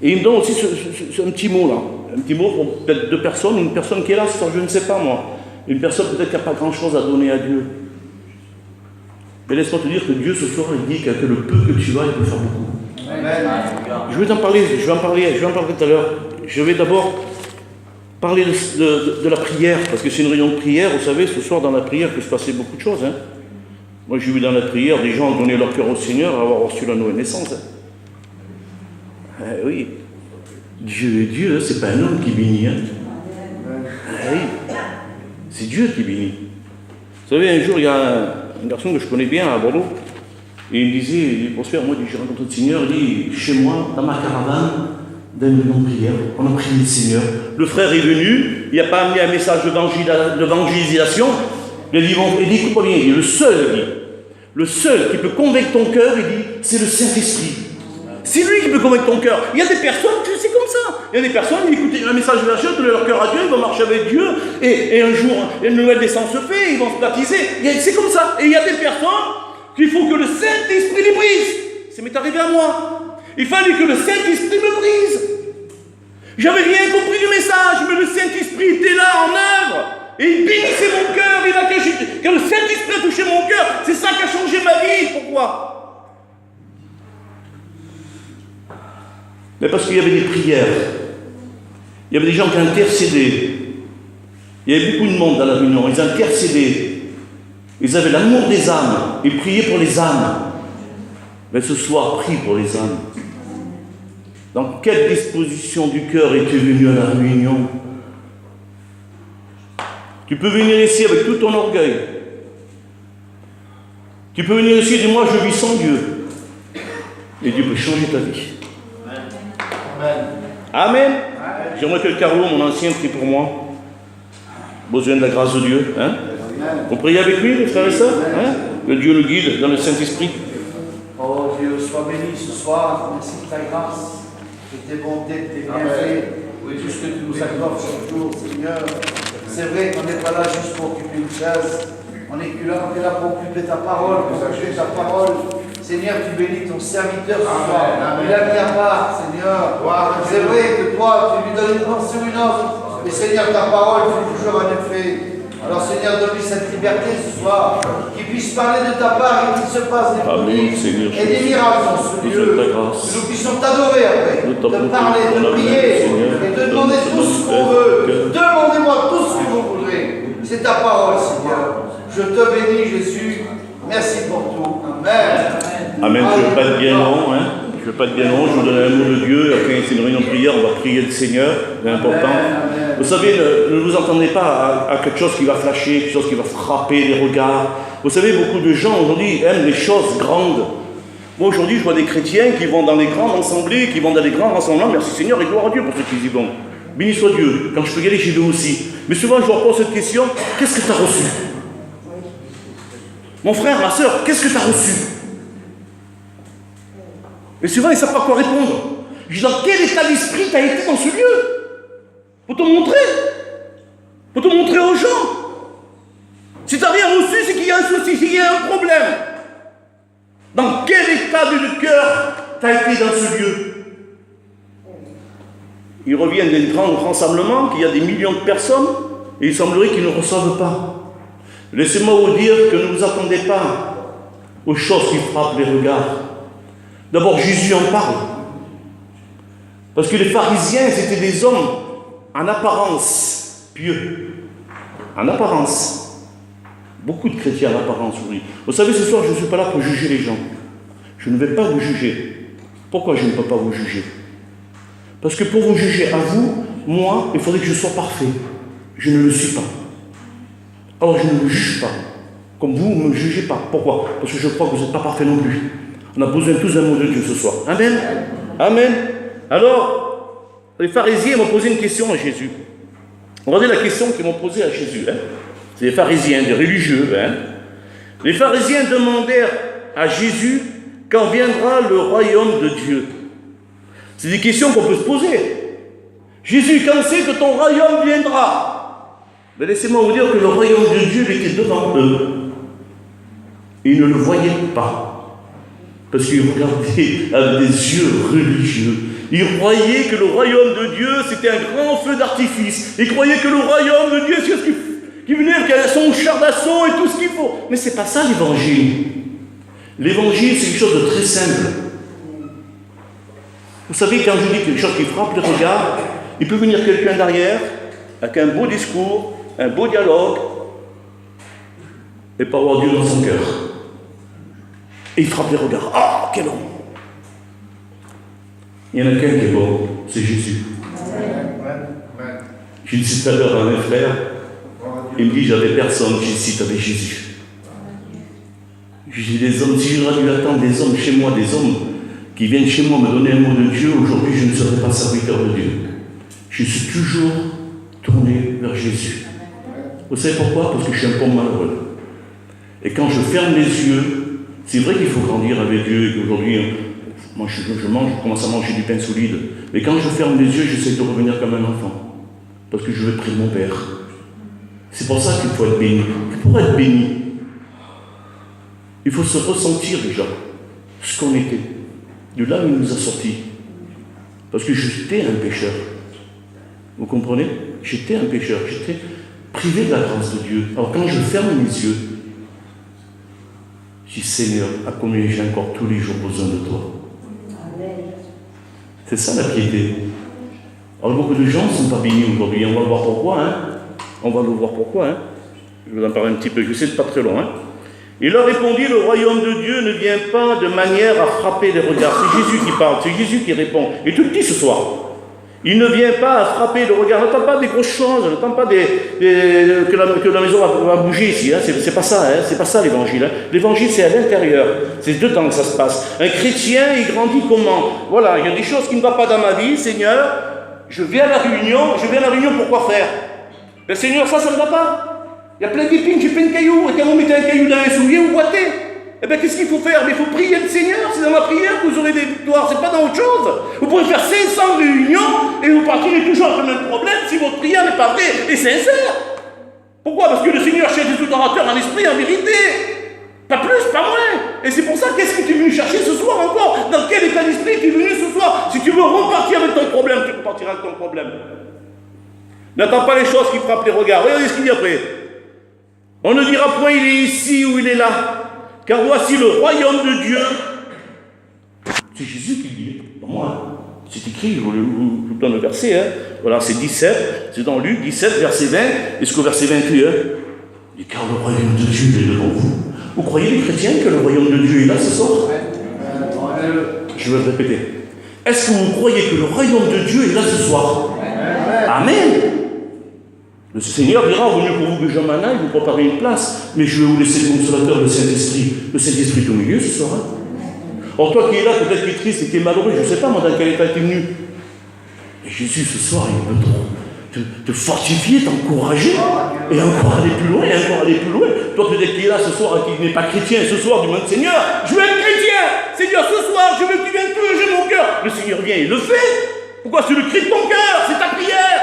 Et il me donne aussi un petit mot là. Un petit mot pour peut-être deux personnes, une personne qui est là, je ne sais pas moi. Une personne peut-être qui n'a pas grand-chose à donner à Dieu. Mais laisse-moi te dire que Dieu ce soir, il dit que le peu que tu as, il peut faire beaucoup. Amen. Je vais en parler tout à l'heure. Je vais d'abord parler de la prière, parce que c'est une réunion de prière. Vous savez, ce soir dans la prière, il peut se passer beaucoup de choses. Hein. Moi j'ai vu dans la prière des gens donner leur cœur au Seigneur, avoir reçu la nouvelle naissance. Hein. Oui. Dieu, c'est pas un homme qui bénit. Hein. Oui. C'est Dieu qui bénit. Vous savez, un jour, il y a un garçon que je connais bien à Bordeaux, et il me disait, il prospère, moi, j'ai rencontré le Seigneur, il dit, chez moi, dans ma caravane, dans une réunion de prière, on a prié le Seigneur. Le frère est venu, il n'a pas amené un message d'évangélisation, il dit, écoute-moi bien, il dit, le seul qui peut convaincre ton cœur, il dit, c'est le Saint-Esprit. C'est lui qui peut convaincre ton cœur. Il y a des personnes, c'est comme ça. Il y a des personnes qui écoutent un message d'évangile, donnent leur cœur à Dieu, ils vont marcher avec Dieu, et un jour, une nouvelle naissance se fait, ils vont se baptiser. C'est comme ça. Et il y a des personnes qu'il faut que le Saint-Esprit les brise. Ça m'est arrivé à moi. Il fallait que le Saint-Esprit me brise. J'avais rien compris du message, mais le Saint-Esprit était là en œuvre. Et il bénissait mon cœur. Quand le Saint-Esprit a touché mon cœur, c'est ça qui a changé ma vie. Pourquoi? Mais parce qu'il y avait des prières, il y avait des gens qui intercédaient, il y avait beaucoup de monde dans la réunion, ils intercédaient, ils avaient l'amour des âmes, ils priaient pour les âmes. Mais ce soir, prie pour les âmes. Dans quelle disposition du cœur es-tu venu à la réunion? Tu peux venir ici avec tout ton orgueil. Tu peux venir ici et dire, moi je vis sans Dieu. Et Dieu peut changer ta vie. Amen. J'aimerais que le Carlo, mon ancien, prie pour moi. Besoin de la grâce de Dieu. Hein? On prie avec lui, les frères et sœurs. Hein? Que Dieu le guide dans le Saint-Esprit. Oh Dieu, sois béni ce soir. Merci de ta grâce, de tes bontés, de tes bienfaits. Tout ce que tu nous accordes chaque jour, Seigneur. C'est vrai qu'on n'est pas là juste pour occuper une chaise. On est là pour occuper ta parole, pour occuper ta parole. Seigneur, tu bénis ton serviteur ce soir. Il a mis à part, Seigneur. C'est vrai que toi, tu lui donnes une pensée ou une autre. Mais Seigneur, ta parole fait toujours un effet. Alors Seigneur, donne-lui cette liberté ce soir. Qu'il puisse parler de ta part et qu'il se passe des prodiges et des miracles dans ce lieu. Que nous puissions t'adorer après. De parler, de prier et de demander tout ce qu'on veut. Demandez-moi tout ce que vous voudrez. C'est ta parole, Seigneur. Je te bénis, Jésus. Merci pour tout. Amen. Amen. Je ne veux pas être bien long. Hein. Je ne veux pas être bien long. Je vous donne un mot de Dieu. Après, c'est une réunion de prière. On va prier le Seigneur. C'est important. Amen. Vous savez, ne vous entendez pas à quelque chose qui va flasher, quelque chose qui va frapper les regards. Vous savez, beaucoup de gens aujourd'hui aiment les choses grandes. Moi, aujourd'hui, je vois des chrétiens qui vont dans les grandes assemblées, qui vont dans les grands rassemblements. Merci Seigneur et gloire à Dieu pour ceux qui y vont. Béni soit Dieu. Quand je peux y aller, j'y vais aussi. Mais souvent, je leur pose cette question. Qu'est-ce que tu as reçu? Mon frère, ma soeur, qu'est-ce que tu as reçu? Et souvent, ils ne savent pas quoi répondre. Je dis, dans quel état d'esprit tu as été dans ce lieu? Faut te montrer. Faut te montrer aux gens. Si tu n'as rien reçu, c'est qu'il y a un souci, c'est qu'il y a un problème. Dans quel état de cœur tu as été dans ce lieu? Ils reviennent d'un grand rassemblement, qu'il y a des millions de personnes, et il semblerait qu'ils ne reçoivent pas. Laissez-moi vous dire que ne vous attendez pas aux choses qui frappent les regards. D'abord, Jésus en parle. Parce que les pharisiens, c'était des hommes en apparence pieux. En apparence. Beaucoup de chrétiens en apparence, oui. Vous savez, ce soir, je ne suis pas là pour juger les gens. Je ne vais pas vous juger. Pourquoi je ne peux pas vous juger? Parce que pour vous juger à vous, moi, il faudrait que je sois parfait. Je ne le suis pas. Alors je ne me juge pas. Comme vous ne me jugez pas. Pourquoi? Parce que je crois que vous n'êtes pas parfait non plus. On a besoin tous d'un mot de Dieu ce soir. Amen. Amen. Alors, les pharisiens m'ont posé une question à Jésus. Regardez la question qu'ils m'ont posée à Jésus. C'est des pharisiens, des religieux. Les pharisiens demandèrent à Jésus quand viendra le royaume de Dieu. C'est des questions qu'on peut se poser. Jésus, quand c'est que ton royaume viendra? Mais laissez-moi vous dire que le royaume de Dieu était devant eux. Et ils ne le voyaient pas. Parce qu'ils regardaient avec des yeux religieux. Ils croyaient que le royaume de Dieu, c'était un grand feu d'artifice. Ils croyaient que le royaume de Dieu, c'est ce qui venait avec son char d'assaut et tout ce qu'il faut. Mais c'est pas ça l'évangile. L'évangile, c'est quelque chose de très simple. Vous savez, quand je dis quelque chose qui frappe le regard, il peut venir quelqu'un derrière, avec un beau discours, un beau dialogue, et pas avoir Dieu dans son cœur. Et il frappe les regards. Ah, quel homme! Il y en a qu'un qui est bon, c'est Jésus. J'ai dit tout à l'heure à mes frères, il me dit, j'avais personne, j'ai dit, si tu avais Jésus. J'ai dit, des hommes, si j'aurais dû attendre des hommes chez moi, des hommes qui viennent chez moi me donner un mot de Dieu, aujourd'hui je ne serai pas serviteur de Dieu. Je suis toujours tourné vers Jésus. Vous savez pourquoi? Parce que je suis un pauvre malheureux. Et quand je ferme les yeux, c'est vrai qu'il faut grandir avec Dieu, et qu'aujourd'hui, moi je mange, je commence à manger du pain solide. Mais quand je ferme les yeux, j'essaie de revenir comme un enfant. Parce que je veux prier mon Père. C'est pour ça qu'il faut être béni. Pour être béni, il faut se ressentir déjà ce qu'on était. De là où il nous a sortis. Parce que j'étais un pécheur. Vous comprenez? J'étais un pécheur. J'étais privé de la grâce de Dieu. Alors quand je ferme mes yeux, je dis, Seigneur, à combien j'ai encore tous les jours besoin de toi? C'est ça la piété. Alors beaucoup de gens ne sont pas bénis aujourd'hui. On va le voir pourquoi. On va le voir pourquoi. Je vous en parle un petit peu. Je sais, c'est pas très long. Il leur répondit, le royaume de Dieu ne vient pas de manière à frapper les regards. C'est Jésus qui parle, c'est Jésus qui répond. Et tout le dit ce soir. Il ne vient pas à frapper le regard. N'attends pas des grosses choses, n'attends pas que la maison va bouger ici. C'est pas ça, c'est pas ça l'évangile. L'évangile, c'est à l'intérieur. C'est dedans que ça se passe. Un chrétien, il grandit comment? Voilà, il y a des choses qui ne vont pas dans ma vie, Seigneur. Je viens à la réunion, pourquoi faire? Ben, Seigneur, ça ne va pas. Il y a plein d'épines, j'ai plein de cailloux. Et quand vous mettez un caillou dans un soulier, vous boitez. Eh bien, qu'est-ce qu'il faut faire? Mais il faut prier le Seigneur. C'est dans la prière que vous aurez des victoires. C'est pas dans autre chose. Vous pouvez faire 500 réunions et vous partirez toujours avec le même problème si votre prière n'est pas vraie et sincère. Pourquoi? Parce que le Seigneur cherche des adorateurs en esprit, en vérité. Pas plus, pas moins. Et c'est pour ça, qu'est-ce que tu es venu chercher ce soir encore? Dans quel état d'esprit tu es venu ce soir? Si tu veux repartir avec ton problème, tu repartiras avec ton problème. N'attends pas les choses qui frappent les regards. Regardez ce qu'il dit après. On ne dira point il est ici ou il est là. Car voici le royaume de Dieu. C'est Jésus qui dit, pas moi. C'est écrit, je vous donne le verset. Voilà, c'est 17. C'est dans Luc 17, verset 20. Jusqu'au verset 21. Il dit, car le royaume de Dieu est devant vous. Vous croyez les chrétiens que le royaume de Dieu est là ce soir? Je vais le répéter. Est-ce que vous croyez que le royaume de Dieu est là ce soir? Amen. Le Seigneur dira, vaut mieux pour vous que je m'en aille, vous préparez une place, mais je vais vous laisser le consolateur, le Saint-Esprit. Le Saint-Esprit est au milieu ce soir. Or toi qui es là, peut-être qui es triste et qui es malheureux, je ne sais pas moi dans quel état tu es venu. Et Jésus ce soir, il veut te fortifier, t'encourager, et encore aller plus loin, et encore aller plus loin. Toi peut-être qui es là ce soir et qui n'est pas chrétien, ce soir, du monde, Seigneur, je veux être chrétien. Seigneur, ce soir, je veux que tu viennes tous les le Seigneur vient et le fait. Pourquoi? C'est le cri de ton cœur, c'est ta prière.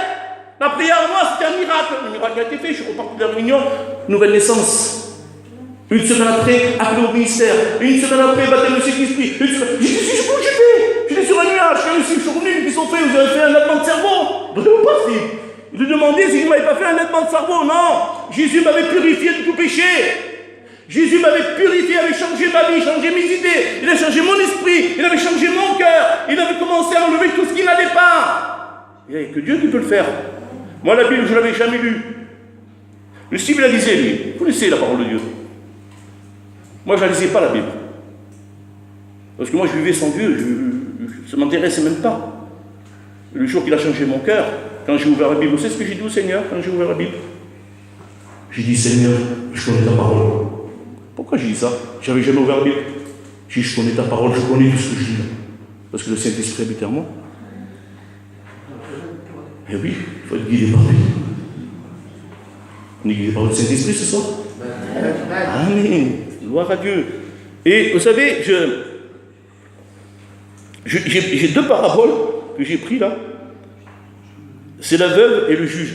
La prière, moi, c'était un miracle. Le miracle a été fait, je suis reparti de la réunion, nouvelle naissance. Une semaine après, appelé au ministère. Une semaine après, baptême de Saint-Esprit. J'ai dit, j'ai fait. J'étais sur un nuage, je suis revenu, ils ont fait, vous avez fait un aidement de cerveau. Vous ne savez pas si. Il lui demandait s'il ne m'avait pas fait un aidement de cerveau. Non, Jésus m'avait purifié de tout péché. Jésus m'avait purifié, avait changé ma vie, changé mes idées. Il a changé mon esprit, il avait changé mon cœur. Il avait commencé à enlever tout ce qui n'allait pas. Il n'y a que Dieu qui peut le faire. Moi, la Bible, je ne l'avais jamais lue. Le Steve la lisait, lui. Vous connaissez la parole de Dieu. Moi, je ne la lisais pas, la Bible. Parce que moi, je vivais sans Dieu, ça ne m'intéressait même pas. Le jour qu'il a changé mon cœur, quand j'ai ouvert la Bible, vous savez ce que j'ai dit au Seigneur quand j'ai ouvert la Bible? J'ai dit, Seigneur, je connais ta parole. Pourquoi j'ai dit ça? J'avais jamais ouvert la Bible. J'ai dit, je connais ta parole, je connais tout ce que je dis. Parce que le Saint-Esprit habite en moi. Eh oui, il faut être guidé par lui. On est guidé par le Saint-Esprit ce soir? Amen. Gloire à Dieu. Et vous savez, j'ai deux paraboles que j'ai pris là. C'est la veuve et le juge.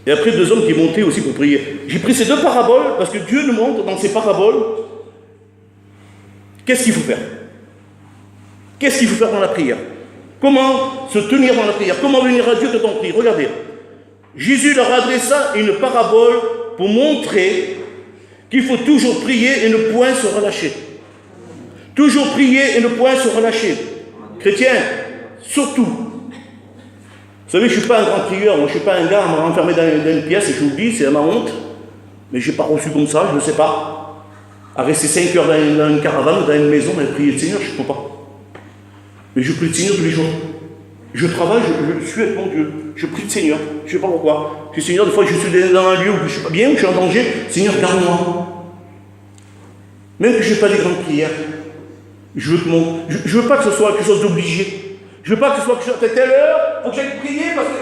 Et après, deux hommes qui montaient aussi pour prier. J'ai pris ces deux paraboles parce que Dieu nous montre dans ces paraboles qu'est-ce qu'il faut faire. Qu'est-ce qu'il faut faire dans la prière? Comment se tenir dans la prière? Comment venir à Dieu quand on prie? Regardez. Jésus leur adressa une parabole pour montrer qu'il faut toujours prier et ne point se relâcher. Toujours prier et ne point se relâcher. Chrétien, surtout. Vous savez, je ne suis pas un grand prieur, moi je ne suis pas un gars à me renfermer dans une pièce et j'oublie, c'est à ma honte. Mais je n'ai pas reçu comme ça, je ne sais pas. À rester 5 heures dans une caravane ou dans une maison et prier le Seigneur, je ne peux pas. Mais je prie le Seigneur tous les jours. Je travaille, je suis avec mon Dieu. Je prie le Seigneur, je ne sais pas pourquoi. Je dis, Seigneur, des fois je suis dans un lieu où je ne suis pas bien, où je suis en danger. Seigneur, garde-moi. Même que je n'ai pas des grandes prières. Je veux pas que ce soit quelque chose d'obligé. Je veux pas que ce soit quelque chose à telle heure, il faut que j'aille prier parce que.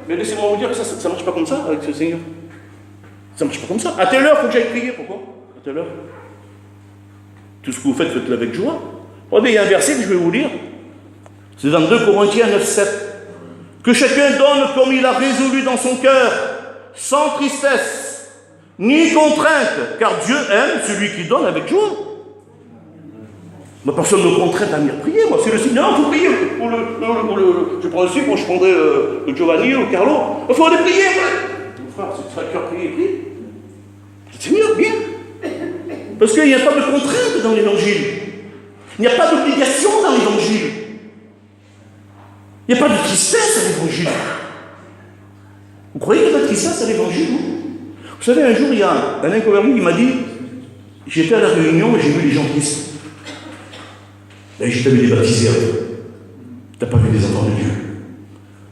Mais laissez-moi vous dire que ça ne marche pas comme ça avec ce Seigneur. Ça ne marche pas comme ça. À telle heure, il faut que j'aille prier. Pourquoi? À telle heure. Tout ce que vous faites, faites-le avec joie. Regardez, il y a un verset que je vais vous lire. C'est dans 2 Corinthiens 9,7. Que chacun donne comme il a résolu dans son cœur, sans tristesse, ni contrainte, car Dieu aime celui qui donne avec joie. Ma personne ne me contraint à venir prier, moi. C'est le Seigneur, il faut prier. Je prends le sucre, moi je prendrai le Giovanni ou le Carlo. Il faut aller prier, mon frère, c'est ça, cœur prier, prier. Le Seigneur, bien. Parce qu'il n'y a pas de contrainte dans l'évangile. Il n'y a pas d'obligation dans l'évangile. Il n'y a pas de tristesse à l'évangile. Vous croyez qu'il y a de tristesse à l'évangile? Vous savez, un jour, il y a un inconverti qui m'a dit, j'étais à la réunion et j'ai vu les gens tristes. Et j'ai t'avais débaptisé. Tu n'as pas vu des enfants de Dieu.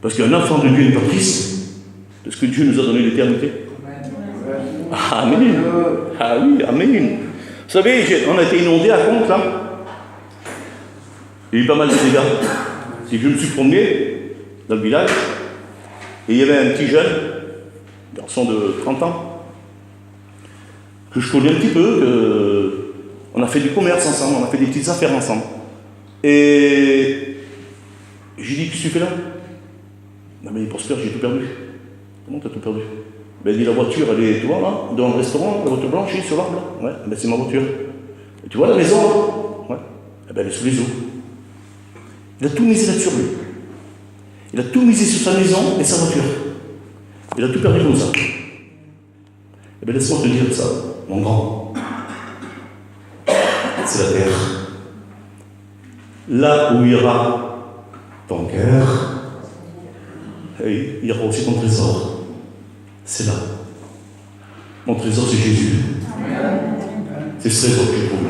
Parce qu'un enfant de Dieu n'est pas triste, parce que Dieu nous a donné l'éternité. Amen. Ah oui, amen. Vous savez, on a été inondés à compte là. Il y a eu pas mal de dégâts. Et je me suis promené dans le village, et il y avait un petit jeune, garçon de 30 ans, que je connais un petit peu, on a fait du commerce ensemble, on a fait des petites affaires ensemble. Et j'ai dit, qu'est-ce que tu fais là? Non mais Prosper, j'ai tout perdu. Comment t'as tout perdu? Ben il dit, la voiture, elle est, tu vois là, dans le restaurant, la voiture blanche, sur l'arbre là. Ouais, ben c'est ma voiture. Et tu vois la maison là? Ouais. Eh ben elle est sous les eaux. Il a tout misé là-dessus, lui. Il a tout misé sur sa maison et sa voiture. Il a tout perdu comme ça. Eh bien, laisse-moi te dire ça, mon grand. C'est la terre. Là où ira ton cœur, il y aura aussi ton trésor. C'est là. Mon trésor, c'est Jésus. C'est ce trésor que je trouve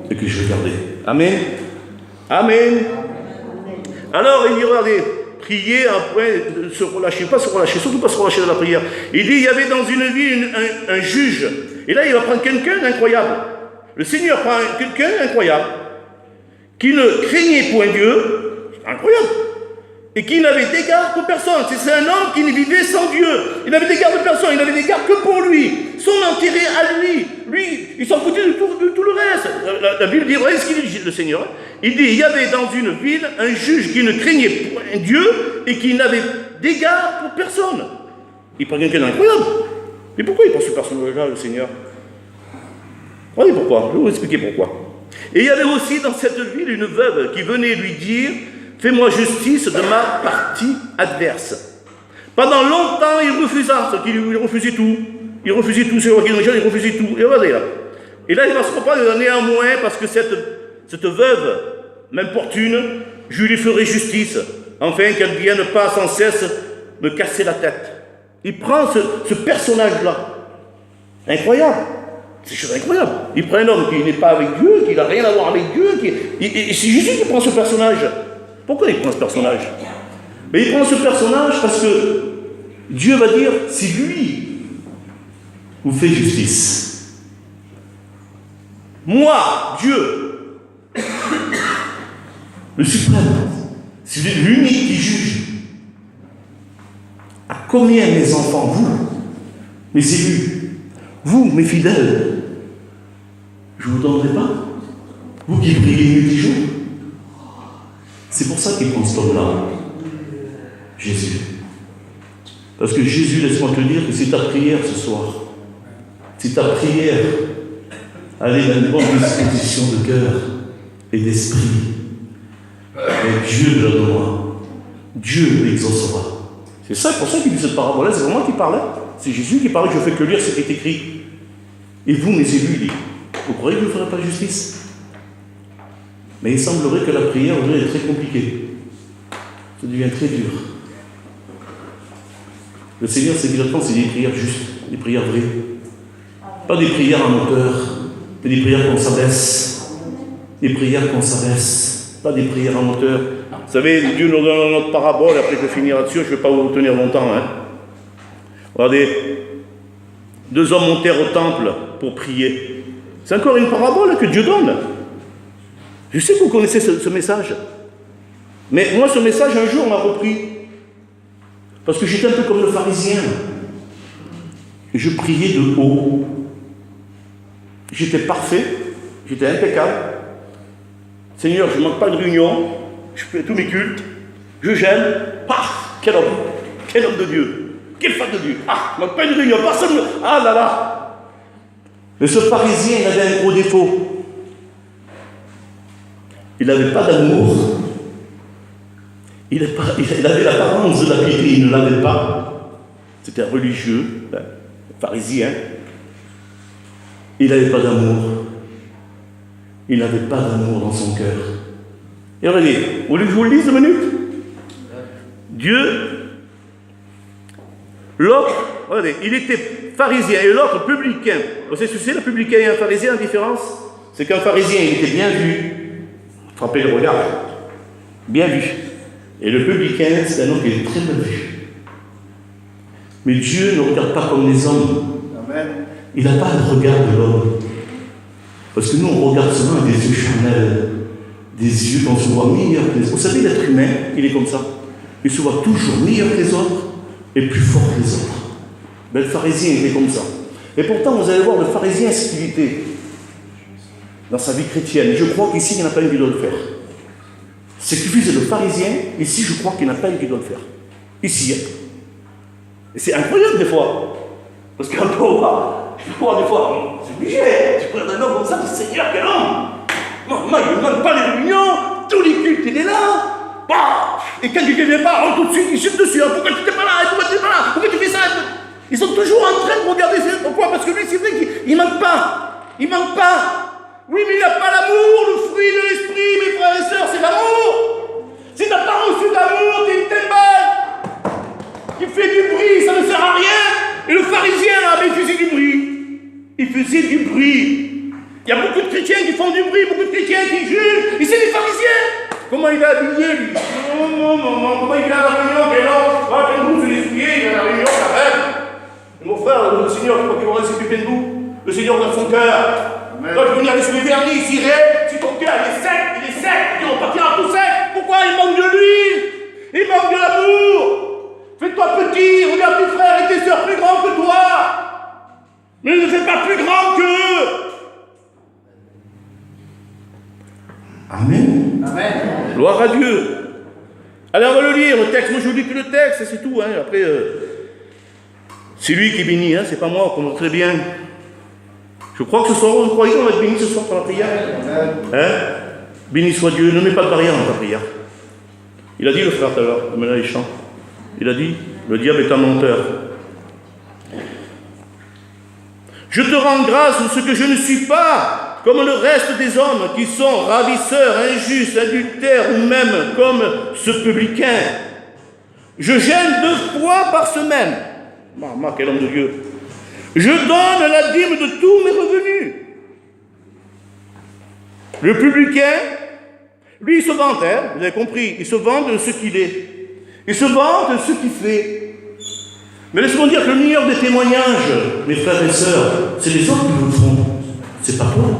et que je vais garder. Amen. Amen. Alors, il dit, regardez, prier après de se relâcher, pas se relâcher, surtout pas se relâcher dans la prière. Il dit, il y avait dans une ville un juge. Et là, il va prendre quelqu'un d'incroyable. Le Seigneur prend quelqu'un d'incroyable, qui ne craignait point Dieu, c'est incroyable, et qui n'avait d'égard pour personne. C'est un homme qui ne vivait sans Dieu. Il n'avait d'égard de personne, il n'avait d'égard que pour lui. Son intérêt à lui. Lui, il s'en foutait de tout le reste. La Bible dit, voyez ce qu'il dit le Seigneur. Il dit, il y avait dans une ville un juge qui ne craignait point Dieu et qui n'avait d'égard pour personne. Il prend quelqu'un d'incroyable. Mais pourquoi il prend ce personnage-là, le Seigneur? Voyez pourquoi, je vais vous expliquer pourquoi. Et il y avait aussi dans cette ville une veuve qui venait lui dire, fais-moi justice de ma partie adverse. Pendant longtemps, il refusa, il refusait tout. Il refusait tout, c'est il refusait tout. Et regardez là. Et là, il va se reprendre néanmoins parce que cette veuve m'importune, je lui ferai justice, afin qu'elle ne vienne pas sans cesse me casser la tête. Il prend ce personnage-là. Incroyable. C'est chose incroyable. Il prend un homme qui n'est pas avec Dieu, qui n'a rien à voir avec Dieu. Et c'est Jésus qui prend ce personnage. Pourquoi il prend ce personnage? Mais il prend ce personnage parce que Dieu va dire, si lui vous fait justice, moi, Dieu, le suprême, c'est l'unique qui juge. À combien mes enfants, vous, mes élus, vous, mes fidèles, je ne vous donnerai pas? Vous qui priez nuit et jour. C'est pour ça qu'il prend cet homme-là, Jésus. Parce que Jésus, laisse-moi te dire que c'est ta prière ce soir. C'est ta prière. Allez dans une bonne disposition de cœur et d'esprit. Et Dieu le donnera. Dieu l'exaucera. C'est ça, pour ça qu'il dit cette parabole-là, c'est vraiment moi qui parlais. C'est Jésus qui parlait, je ne fais que lire ce qui est écrit. Et vous, mes élus, il dit, vous croyez que je ne ferai pas justice? Mais il semblerait que la prière aujourd'hui est très compliquée. Ça devient très dur. Le Seigneur, ce qu'il attend, c'est des prières justes, des prières vraies. Pas des prières en hauteur, mais des prières qu'on s'abaisse. Des prières qu'on s'abaisse, pas des prières en hauteur. Vous savez, Dieu nous donne notre parabole, après je vais finir là-dessus, je ne vais pas vous retenir longtemps. Regardez, 2 hommes montèrent au temple pour prier. C'est encore une parabole que Dieu donne. Je sais que vous connaissez ce message. Mais moi, ce message, un jour, m'a repris. Parce que j'étais un peu comme le pharisien. Et je priais de haut. J'étais parfait, j'étais impeccable. Seigneur, je ne manque pas de réunion, je fais tous mes cultes, je gêne. Ah, quel homme de Dieu, quelle femme de Dieu. Ah, je ne manque pas de réunion, personne ne... Ah là là. Mais ce pharisien, il avait un gros défaut. Il n'avait pas d'amour. Il avait l'apparence de la piété, il ne l'avait pas. C'était un religieux, un pharisien. Il n'avait pas d'amour. Il n'avait pas d'amour dans son cœur. Et regardez, vous voulez que je vous le dise 2 minutes? Dieu, l'autre, regardez, il était pharisien et l'autre publicain. Vous savez ce que c'est, le publicain et un pharisien, la différence? C'est qu'un pharisien, il était bien vu. Frappez le regard. Bien vu. Et le publicain, c'est un homme qui est très mal vu. Mais Dieu ne regarde pas comme les hommes. Amen. Il n'a pas le regard de l'homme. Parce que nous, on regarde souvent avec des yeux charnels, des yeux qu'on se voit meilleurs que les autres. Vous savez, l'être humain, il est comme ça. Il se voit toujours meilleur que les autres et plus fort que les autres. Mais le pharisien, il est comme ça. Et pourtant, vous allez voir, le pharisien, ce qu'il était dans sa vie chrétienne. Je crois qu'ici, il n'y en a pas un qui doit le faire. Ce qui faisait le pharisien, ici, je crois qu'il n'y en a pas un qui doit le faire. Ici. Et c'est incroyable des fois. Parce qu'on peut voir, des fois, c'est obligé. Tu prends un homme comme ça, tu dis, Seigneur, quel homme! Moi, il ne demande pas les réunions, tous les cultes, il est là. Bah, et quand il ne vient pas, tout de suite, il chute dessus. Pourquoi tu n'étais pas là? Pourquoi tu n'es pas là? Pourquoi tu fais ça? Ils sont toujours en train de regarder. Pourquoi? Parce que lui, c'est vrai qu'il ne manque pas. Il ne manque pas. Oui, mais il n'a pas l'amour, le fruit de l'esprit, mes frères et sœurs, c'est l'amour. Si tu n'as pas reçu d'amour, tu es une telle qui fait du bruit, ça ne sert à rien. Et le pharisien, là, il faisait du bruit. Il faisait du bruit. Il y a beaucoup de chrétiens qui font du bruit, beaucoup de chrétiens qui jugent. Et c'est des pharisiens. Comment il est habillé, lui? Non. Comment il est à la réunion? Mais non, quand vous se l'essuyez, il est à la réunion quand même. Mon frère, le Seigneur, je crois qu'il va rester de vous. Le Seigneur dans son cœur. Quand je venir avec les vernis, il irait. Si ton cœur il est sec, il on partira tout sec. Pourquoi il manque de l'huile? Il manque de l'amour. Fais-toi petit, regarde tes frères et tes sœurs plus grands que toi. Mais ne fais pas plus grand qu'eux. Amen. Amen. Gloire à Dieu. Allez, on va le lire, le texte. Moi, je vous lis que le texte, c'est tout. Hein. Après, c'est lui qui bénit, hein. C'est pas moi, on comprend très bien. Je crois que ce soir, vous croyez qu'on va être béni ce soir par la prière. Hein? Béni soit Dieu, ne mets pas de barrière dans ta prière. Il a dit, le frère tout à l'heure, le ménage chant. Il a dit, le diable est un menteur. Je te rends grâce de ce que je ne suis pas comme le reste des hommes qui sont ravisseurs, injustes, adultères ou même comme ce publicain. Je jeûne 2 fois par semaine. Maman, quel homme de Dieu. Je donne la dîme de tous mes revenus. Le publicain, lui, il se vante, hein, vous avez compris, il se vante de ce qu'il est. Il se vante de ce qu'il fait. Mais laisse-moi dire que le meilleur des témoignages, mes frères et sœurs, c'est les autres qui vous le font. C'est pas toi.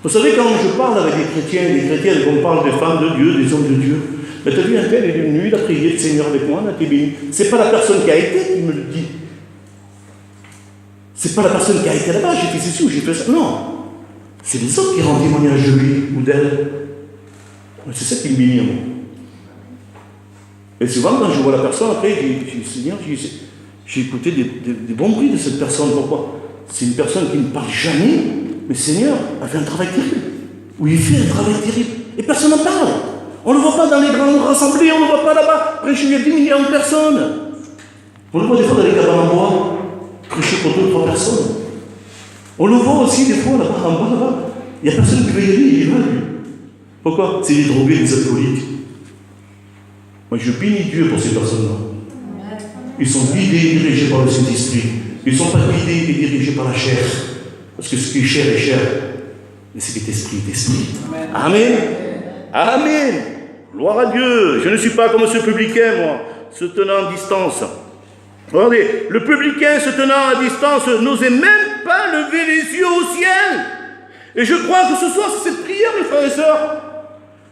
Vous savez, quand je parle avec des chrétiens et des chrétiennes, qu'on parle des femmes de Dieu, des hommes de Dieu, mais tu as vu un tel, il est venu, il a prié le Seigneur avec moi, il a été béni. C'est pas la personne qui a été qui me le dit. C'est pas la personne qui a été là-bas, j'ai fait ceci ou j'ai fait ça. Non. C'est les autres qui rendent témoignage de lui ou d'elle. C'est ça qui me bénit, moi. Et souvent, quand je vois la personne, après, je dis, Seigneur, j'ai écouté des bons bruits de cette personne. Pourquoi? C'est une personne qui ne parle jamais, mais Seigneur a fait un travail terrible. Ou il fait un travail terrible. Et personne n'en parle. On ne le voit pas dans les grandes rassemblées, on ne le voit pas là-bas. Prêcher il y a 10 millions de personnes. On le voit des fois dans les cabanes en bois, prêcher pour 2 ou 3 personnes. On le voit aussi des fois là-bas, en bas, là-bas. Il n'y a personne qui veut y aller, il va, lui. Pourquoi? C'est les drogués, les alcooliques. Moi, je bénis Dieu pour ces personnes-là. Ils sont guidés et dirigés par le Saint-Esprit. Ils ne sont pas guidés et dirigés par la chair. Parce que ce qui est chair est chair. Mais ce qui est esprit est esprit. Amen. Amen. Gloire à Dieu. Je ne suis pas comme ce publicain, moi, se tenant à distance. Regardez, le publicain se tenant à distance n'osait même pas lever les yeux au ciel. Et je crois que ce soir, c'est cette prière, mes frères et sœurs.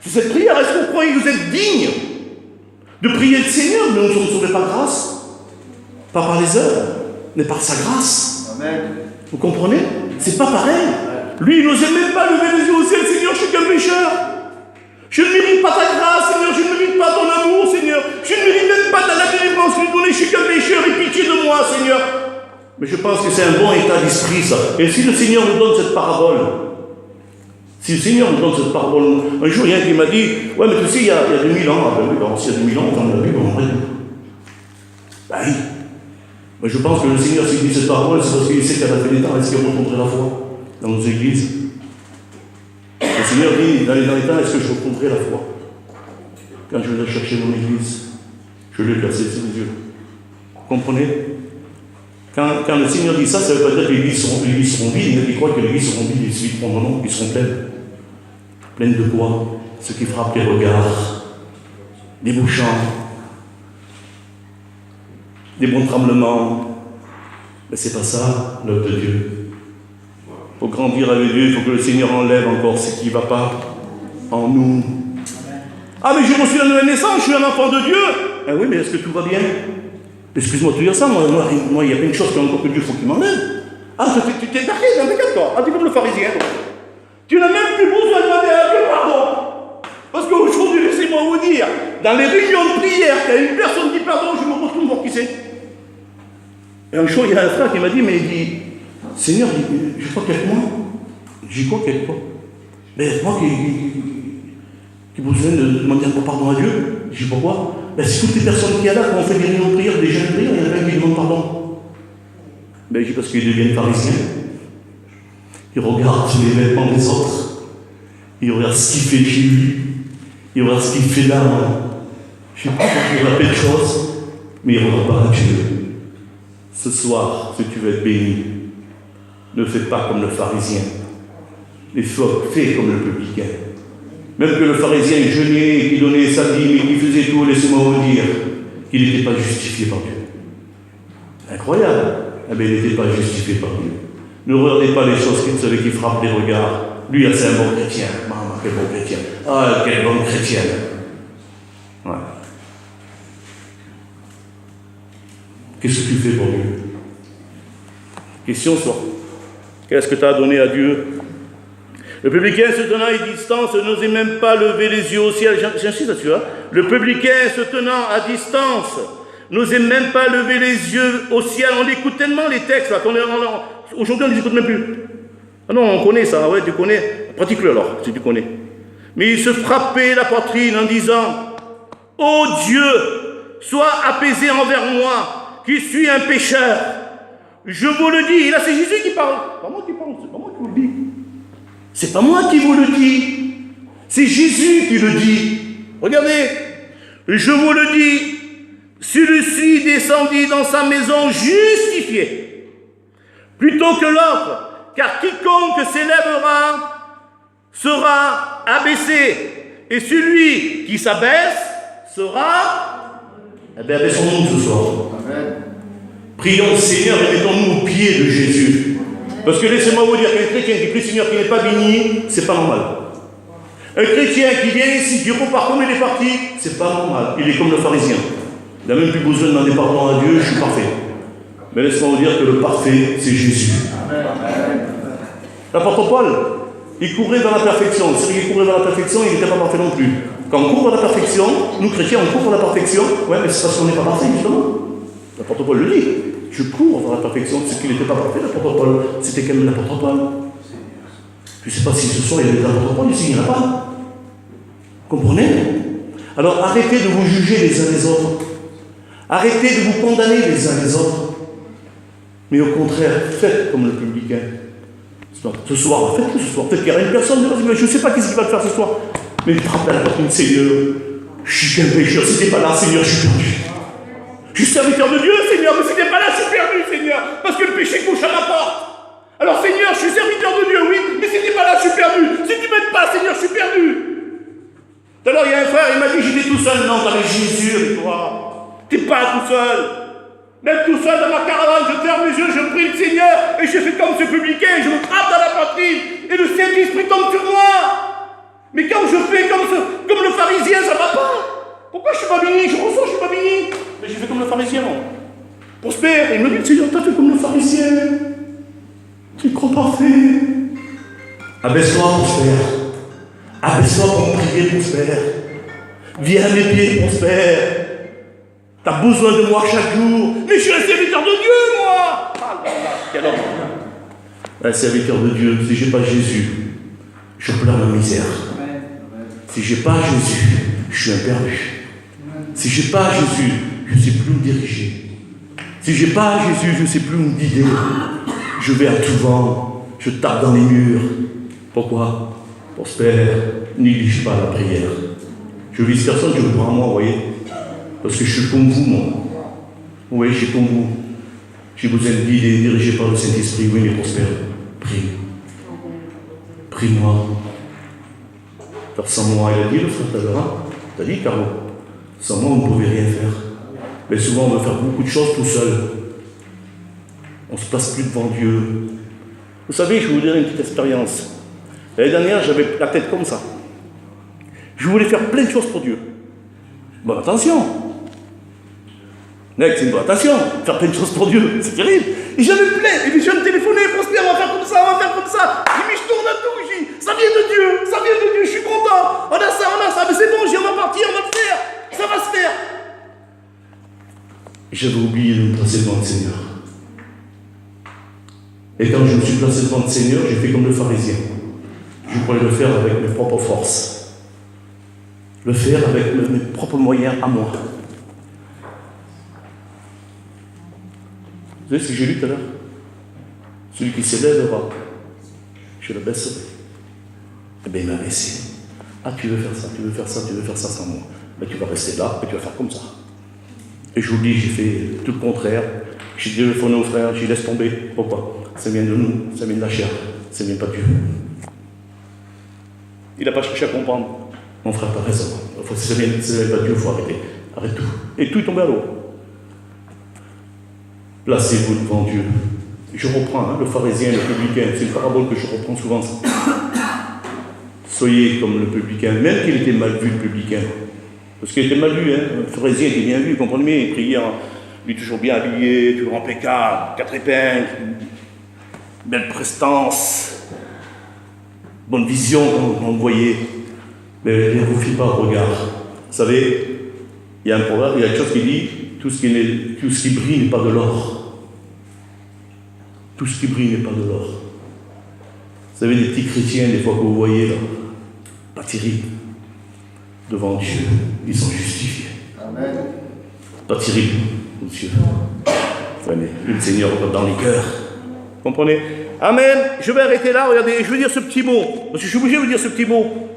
C'est cette prière. Est-ce que vous croyez que vous êtes dignes de prier le Seigneur? Mais nous sommes sauvés par grâce. Pas par les œuvres, mais par sa grâce. Amen. Vous comprenez? C'est pas pareil. Lui, il n'osait même pas lever les yeux au ciel. Seigneur, je suis qu'un pécheur. Je ne mérite pas ta grâce, Seigneur. Je ne mérite pas ton amour, Seigneur. Je ne mérite même pas ta délivrance que tu donnes. Je suis qu'un pécheur. Aie pitié de moi, Seigneur. Mais je pense que c'est un bon état d'esprit, ça. Et si le Seigneur nous donne cette parabole, si le Seigneur nous donne cette parabole, un jour, il y a un qui m'a dit, ouais, mais tu sais, il y a 2000 ans, s'il y a 2000 ans, on l'a vu, on vrai. Ben oui. Mais je pense que le Seigneur s'il dit cette parole, c'est parce qu'il sait qu'à la fin des temps, est-ce qu'il retrouverait la foi dans nos églises? Le Seigneur dit, dans les temps, est-ce que je retrouverai la foi? Quand je vais chercher mon église, je l'ai placé sous les yeux. Vous comprenez? Quand le Seigneur dit ça, ça ne veut pas dire que les églises seront vides. Il y en a qui croient que les églises seront vides, ils se videront. Non, ils seront pleines. Pleines de quoi? Ce qui frappe les regards, des beaux chants, des bons tremblements. Mais c'est pas ça, l'œuvre de Dieu. Il faut grandir avec Dieu, il faut que le Seigneur enlève encore ce qui ne va pas en nous. Ah, mais j'ai reçu la nouvelle naissance, je suis un enfant de Dieu. Ah oui, mais est-ce que tout va bien? Excuse-moi de te dire ça, moi, il y a plein de choses que Dieu faut qu'il m'enlève. Ah, tu t'es taqué, impeccable, toi. Ah, tu es comme le pharisien, toi. Tu n'as même plus besoin de demander à Dieu pardon. Parce qu'aujourd'hui, laissez-moi vous dire, dans les réunions de prière, quand une personne dit pardon, je me retourne voir qui c'est. Et un jour, il y a un frère qui m'a dit, mais il dit, Seigneur, je crois qu'il y a que moi. J'ai quoi qu'il y a que toi? Mais moi qui ai besoin de demander un pardon à Dieu. Je dis pourquoi? Ben, c'est toutes les personnes qui y a là, quand on fait des réunions de prière, des jeunes de prière, il y en a même qui demandent pardon. Ben, je dis parce qu'ils deviennent pharisiens. Ils regardent les vêtements des autres. Ils regardent ce qu'il fait chez lui. Ils regardent ce qu'il fait là. Je ne sais pas pourquoi il a plein de choses, mais ils ne regardent pas Dieu. Ce soir, si tu veux être béni, ne fais pas comme le pharisien. Mais fais comme le publicain. Même que le pharisien jeûnait, qui donnait sa dîme, et qui faisait tout, laissez-moi vous dire qu'il n'était pas justifié par Dieu. Incroyable. Eh bien, il n'était pas justifié par Dieu. Ne regardez pas les choses qui frappent les regards. Lui, c'est un bon chrétien. Maman, quel bon chrétien. Ah, quelle bonne chrétienne. Ouais. Qu'est-ce que tu fais pour Dieu? Question soit, qu'est-ce que tu as donné à Dieu? Le publicain se tenant à distance n'osait même pas lever les yeux au ciel. J'insiste là-dessus. Hein? Le publicain se tenant à distance n'osait même pas lever les yeux au ciel. On écoute tellement les textes là. Aujourd'hui, on ne les écoute même plus. Ah non, on connaît ça. Ouais, tu connais. Pratique-le alors, si tu connais. Mais il se frappait la poitrine en disant: ô Dieu, sois apaisé envers moi, qui suis un pécheur. Je vous le dis. Et là, c'est Jésus qui parle. C'est pas moi qui parle, c'est pas moi qui vous le dis. C'est pas moi qui vous le dis, c'est Jésus qui le dit. Regardez, je vous le dis, celui-ci descendit dans sa maison justifié, plutôt que l'autre, car quiconque s'élèvera sera abaissé, et celui qui s'abaisse sera... Eh bien, abaissons-nous ce soir. Amen. Prions le Seigneur et mettons-nous au pied de Jésus. Parce que laissez-moi vous dire qu'un chrétien qui prie le Seigneur qui n'est pas béni, c'est pas normal. Un chrétien qui vient ici, qui repart comme il est parti, c'est pas normal. Il est comme le pharisien. Il n'a même plus besoin de demander pardon à Dieu, je suis parfait. Mais laissez-moi vous dire que le parfait, c'est Jésus. L'apôtre Paul, il courait vers la perfection. C'est vrai qu'il courait vers la perfection, il n'était pas parfait non plus. Quand on court vers la perfection, nous chrétiens, on court vers la perfection, ouais, mais c'est parce qu'on n'est pas parfait, justement. L'apôtre Paul le dit. Je cours vers la perfection. Ce qui n'était pas parfait, l'apôtre Paul, c'était quand même l'apôtre Paul. Je ne sais pas si ce soir il y a des apôtres Paul, ici il n'y en a pas. Comprenez? Alors arrêtez de vous juger les uns les autres. Arrêtez de vous condamner les uns les autres. Mais au contraire, faites comme le publicain. Ce soir, faites-le ce soir. Peut-être qu'il y aura une personne qui va dire, je ne sais pas qu'est-ce qu'il va te faire ce soir. Mais frappe à la porte du Seigneur. Je suis qu'un pécheur. Si tu n'es pas là, Seigneur, je suis perdu. Je suis serviteur de Dieu, Seigneur, mais si tu n'es pas là, je suis perdu, Seigneur, parce que le péché couche à ma porte. Alors, Seigneur, je suis serviteur de Dieu, oui, mais si tu n'es pas là, je suis perdu. Si tu ne m'aides pas, Seigneur, je suis perdu. Tout à l'heure, il y a un frère, il m'a dit, j'étais tout seul. Non, t'avais Jésus avec toi. Tu n'es pas tout seul. Même tout seul dans ma caravane, je ferme les yeux, je prie le Seigneur, et je fais comme ce publicain, je me frappe dans la poitrine, et le Saint-Esprit tombe sur moi. Mais quand je fais comme le pharisien, ça ne va pas. Pourquoi je ne suis pas béni? Je ressens, je ne suis pas béni. Mais j'ai fait comme le pharisien. Prospère. Et il me dit, Seigneur, t'as fait comme le pharisien. Tu es trop parfait. Abaisse-toi, Prospère. Abaisse-toi pour me prier, Prospère. Viens à mes pieds, Prospère. T'as besoin de moi chaque jour. Mais je suis un serviteur de Dieu, moi. Ah là là, quel homme. Un serviteur de Dieu, si je n'ai pas Jésus, je pleure ma misère. Si je n'ai pas Jésus, je suis un perdu. Si je n'ai pas Jésus, je ne sais plus me diriger. Si je n'ai pas Jésus, je ne sais plus me guider. Je vais à tout vent, je tape dans les murs. Pourquoi? Prospère, néglige pas la prière. Je vise personne, je vous prends à moi, vous voyez. Parce que je suis comme vous, moi. Oui, je suis comme vous. J'ai besoin de guider, dirigé par le Saint-Esprit. Oui, mais Prospère, prie. Prie-moi. Car sans moi, il a dit le frère Tavera. T'as dit, Carlo? Sans moi, on ne pouvait rien faire. Mais souvent, on veut faire beaucoup de choses tout seul. On ne se place plus devant Dieu. Vous savez, je vais vous dire une petite expérience. L'année dernière, j'avais la tête comme ça. Je voulais faire plein de choses pour Dieu. Bon, attention. Mec, c'est une bonne attention. Faire plein de choses pour Dieu, c'est terrible. Et j'avais plein. Et puis je viens de téléphoner, Prospère, on va faire comme ça, on va faire comme ça. Et puis je tourne à tout, je dis, ça vient de Dieu, ça vient de Dieu, je suis content. On a ça, mais c'est bon, on va partir, on va le faire. Ça va se faire. Et j'avais oublié de me placer devant le Seigneur. Et quand je me suis placé devant le Seigneur, j'ai fait comme le pharisien. Je voulais le faire avec mes propres forces. Le faire avec mes propres moyens à moi. Vous savez ce que j'ai lu tout à l'heure? Celui qui s'élèvera, je le baisserai. Eh bien, il m'a baissé. Ah, tu veux faire ça, tu veux faire ça, tu veux faire ça sans moi. Mais tu vas rester là et tu vas faire comme ça. Et je vous dis, j'ai fait tout le contraire. J'ai téléphoné au frère, j'ai laisse tomber. Pourquoi? Ça vient de nous, ça vient de la chair, ça vient pas de Dieu. Il n'a pas cherché à comprendre. Mon frère n'a pas raison. Ça vient pas de Dieu, il faut arrêter. Arrête tout. Et tout est tombé à l'eau. Placez-vous devant Dieu. Je reprends le pharisien et le publicain. C'est une parabole que je reprends souvent. Soyez comme le publicain, même qu'il était mal vu, le publicain. Parce qu'il était mal vu, hein. Le pharisien était bien vu, comprenez, il priait, lui toujours bien habillé, toujours impeccable, 4 épingles, belle prestance, bonne vision, on le voyait. Mais il ne vous fie pas au regard. Vous savez, il y a un proverbe, il y a une chose qui dit, tout ce qui brille n'est pas de l'or. Tout ce qui brille n'est pas de l'or. Vous savez, les petits chrétiens, des fois que vous voyez là, pas terribles. Devant Dieu, ils sont justifiés. Amen. Pas terrible, monsieur. Ouais, mais le Seigneur dans les cœurs. Comprenez? Amen. Je vais arrêter là, regardez, je veux dire ce petit mot. Parce que je suis obligé de vous dire ce petit mot.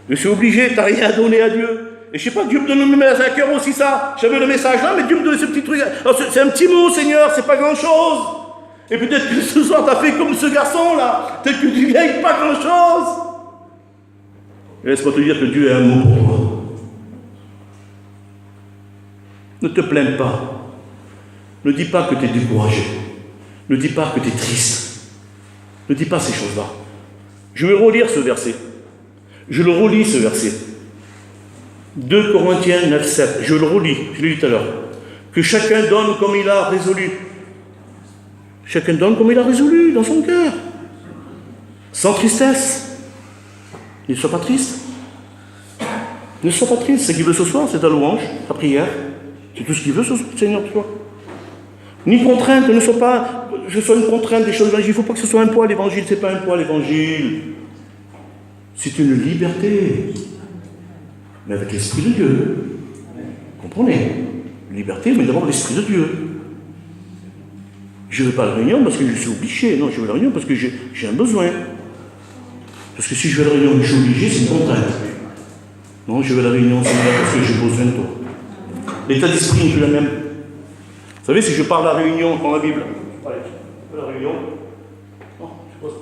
Je suis obligé, t'as rien à donner à Dieu. Et je sais pas, Dieu me donne le message à cœur aussi ça. J'avais le message là, mais Dieu me donne ce petit truc. Alors, c'est un petit mot, Seigneur, c'est pas grand chose. Et peut-être que ce soir, t'as fait comme ce garçon là. Peut-être que tu viens avec pas grand chose. Laisse-moi te dire que Dieu a un mot pour toi. Ne te plains pas. Ne dis pas que tu es découragé. Ne dis pas que tu es triste. Ne dis pas ces choses-là. Je vais relire ce verset. Je le relis ce verset. 2 Corinthiens 9, 7. Je le relis, je l'ai dit tout à l'heure. Que chacun donne comme il a résolu. Chacun donne comme il a résolu dans son cœur. Sans tristesse. Ne sois pas triste. Ne sois pas triste. Ce qu'il veut ce soir, c'est ta louange, ta prière. C'est tout ce qu'il veut, Seigneur, toi. Ni contrainte, ne sois pas. Je sois une contrainte des choses de l'évangile. Il ne faut pas que ce soit un poids l'évangile. Ce n'est pas un poids l'évangile. C'est une liberté. Mais avec l'Esprit de Dieu. Comprenez? Liberté, mais d'abord l'Esprit de Dieu. Je ne vais pas à la réunion parce que je suis obligé. Non, je vais à la réunion parce que j'ai un besoin. Parce que si je vais à la réunion et que je suis obligé, c'est une contrainte. Non, je vais à la réunion, c'est parce que j'ai besoin de toi. L'état d'esprit n'est plus le même. Vous savez, si je parle à la réunion dans la Bible, allez, la réunion, non, je pose.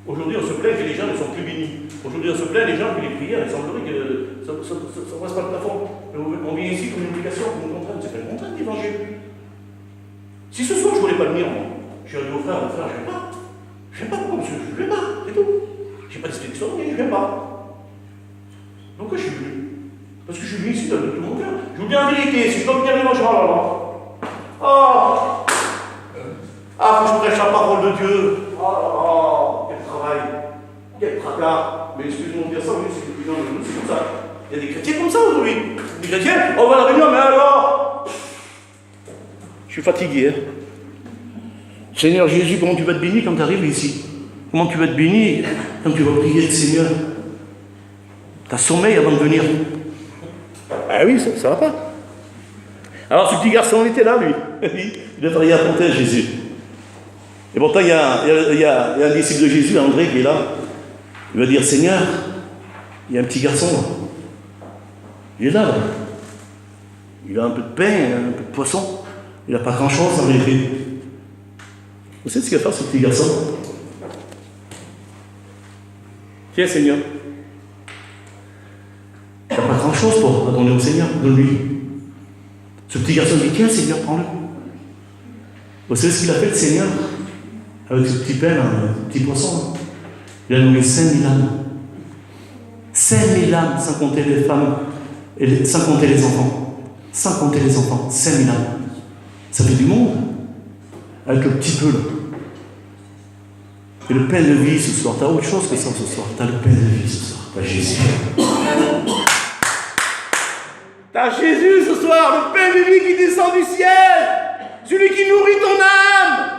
Aujourd'hui, on se plaint que les gens ne sont plus bénis. Aujourd'hui, on se plaint les gens que les prières, il semblerait que ça ne passe pas le plafond. On vient ici comme une obligation, comme une contrainte. C'est pas une contrainte d'évangile. Si ce soir je ne voulais pas venir, moi, je suis dit au frère, je ne viens pas. Je ne viens pas, pourquoi? Parce que je ne viens pas, c'est tout. Je n'ai pas d'explication, mais je ne viens pas. Donc, je suis venu. Parce que je suis venu ici de tout mon cœur. Je vous dis en vérité, si je dois venir dimanche, faut que je prêche la parole de Dieu. Quel travail, quel tracas. Mais excusez-moi de dire ça, oui, c'est depuis dans le nous, c'est comme ça. Il y a des chrétiens comme ça aujourd'hui. Des chrétiens, on va à la réunion, mais alors je suis fatigué. Hein. Seigneur Jésus, comment tu vas être béni quand tu arrives ici? Comment tu vas être béni quand tu vas prier le Seigneur? Tu as sommeil avant de venir. Ah oui, ça ne va pas. Alors ce petit garçon était là, lui. Il devrait rien apporter à Jésus. Et pourtant, il y a un disciple de Jésus, André, qui est là. Il va dire, Seigneur, il y a un petit garçon là. Il est là, là. Il a un peu de pain, un peu de poisson. Il n'a pas grand-chose à rêver. Vous savez ce qu'il va faire, ce petit garçon? Tiens, Seigneur. Il n'a pas grand-chose pour donner au Seigneur, donne-lui. Ce petit garçon dit, tiens, Seigneur, prends-le. Vous savez ce qu'il a fait, le Seigneur? Avec ce petit pain, un petit poisson. Il a nourri 5000 âmes. 5000 âmes, sans compter les femmes, et sans compter les enfants. Sans compter les enfants, 5000 âmes. Ça fait du monde. Avec le petit peu, là. Et le pain de vie ce soir, t'as autre chose que ça ce soir. T'as le pain de vie ce soir. T'as Jésus. T'as Jésus ce soir, le pain de vie qui descend du ciel. Celui qui nourrit ton âme.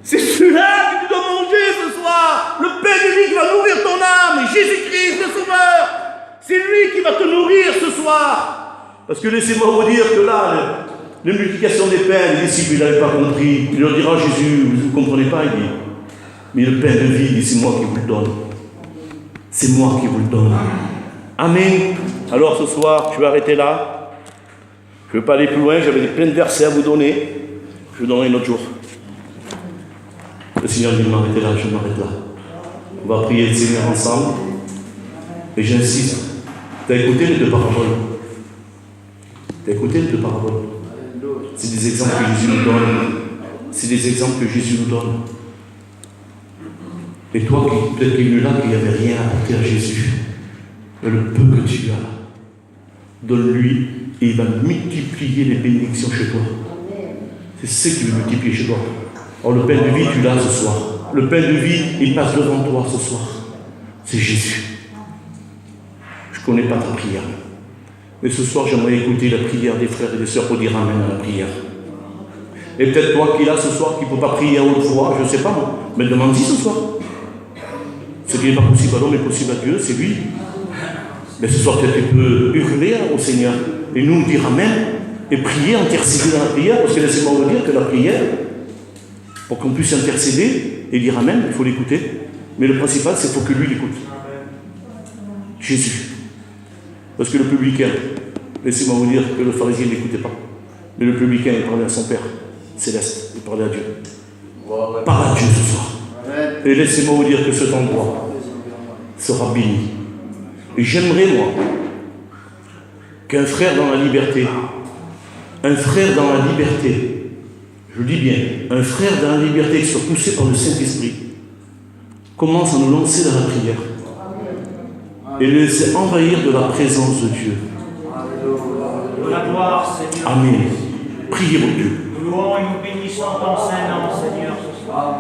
C'est celui-là que tu dois manger ce soir. Le pain de vie qui va nourrir ton âme. Jésus-Christ, le Sauveur. C'est lui qui va te nourrir ce soir. Parce que laissez-moi vous dire que là, la multiplication des pains, les disciples, ils n'avaient pas compris. Il leur dira, Jésus, vous ne comprenez pas, il dit. Mais le pain de vie, c'est moi qui vous le donne. C'est moi qui vous le donne. Amen. Alors ce soir, je vais arrêter là. Je ne veux pas aller plus loin, j'avais plein de versets à vous donner. Je vous donnerai un autre jour. Le Seigneur dit de m'arrêter là, je m'arrête là. On va prier le Seigneur ensemble. Et j'insiste. Tu as écouté les deux paraboles? Tu as écouté les deux paraboles? C'est des exemples que Jésus nous donne. C'est des exemples que Jésus nous donne. Et toi, peut-être qu'il y en a là qui n'avait rien à apporter à Jésus. Mais le peu que tu as, Donne-lui et il va multiplier les bénédictions chez toi. C'est ce qu'il veut multiplier chez toi. Alors le pain de vie, tu l'as ce soir. Le pain de vie, il passe devant toi ce soir. C'est Jésus. Je ne connais pas ta prière. Mais ce soir, j'aimerais écouter la prière des frères et des sœurs pour dire Amen à la prière. Et peut-être toi qui es là ce soir, qui ne peux pas prier à haute voix, je ne sais pas moi, mais demande-y ce soir. Ce qui n'est pas possible à l'homme est possible à Dieu, c'est lui. Mais ce soir, peut-être tu peux hurler au Seigneur et nous dire Amen et prier, intercéder dans la prière, parce que laissez-moi vous dire que la prière, pour qu'on puisse intercéder et dire Amen, il faut l'écouter. Mais le principal, c'est qu'il faut que lui l'écoute. Jésus. Parce que le publicain, laissez-moi vous dire que le pharisien ne l'écoutait pas. Mais le publicain, il parlait à son Père céleste, il parlait à Dieu. Parle à Dieu ce soir. Et laissez-moi vous dire que cet endroit sera béni. Et j'aimerais, moi, qu'un frère dans la liberté, je dis bien, un frère dans la liberté qui soit poussé par le Saint-Esprit, commence à nous lancer dans la prière et le laisser envahir de la présence de Dieu. La gloire, Seigneur. Amen. Priez mon Dieu. Nous louons et nous bénissons ton Saint-Nom, Seigneur, ce soir.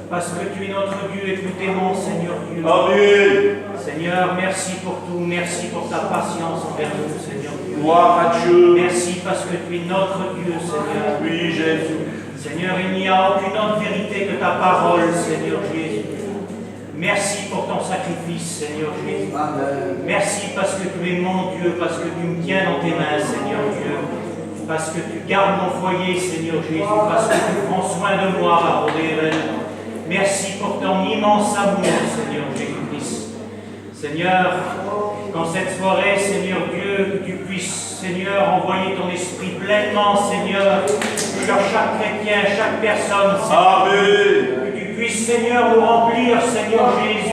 Parce que tu es notre Dieu et que nous t'aimons, Seigneur Dieu. Amen. Seigneur, merci pour tout. Merci pour ta patience envers nous, Seigneur Dieu. Gloire à Dieu. Merci parce que tu es notre Dieu, Seigneur. Oui, Jésus. Seigneur, il n'y a aucune autre vérité que ta parole, Seigneur Jésus. Merci pour ton sacrifice, Seigneur Jésus. Merci parce que tu es mon Dieu, parce que tu me tiens dans tes mains, Seigneur Dieu. Parce que tu gardes mon foyer, Seigneur Jésus. Parce que tu prends soin de moi, à Rodéven. Merci pour ton immense amour, Seigneur Jésus-Christ. Seigneur, qu'en cette soirée, Seigneur Dieu, que tu puisses, Seigneur, envoyer ton esprit pleinement, Seigneur, sur chaque chrétien, chaque personne, Seigneur. Amen. Que tu puisses, Seigneur, nous remplir, Seigneur Jésus.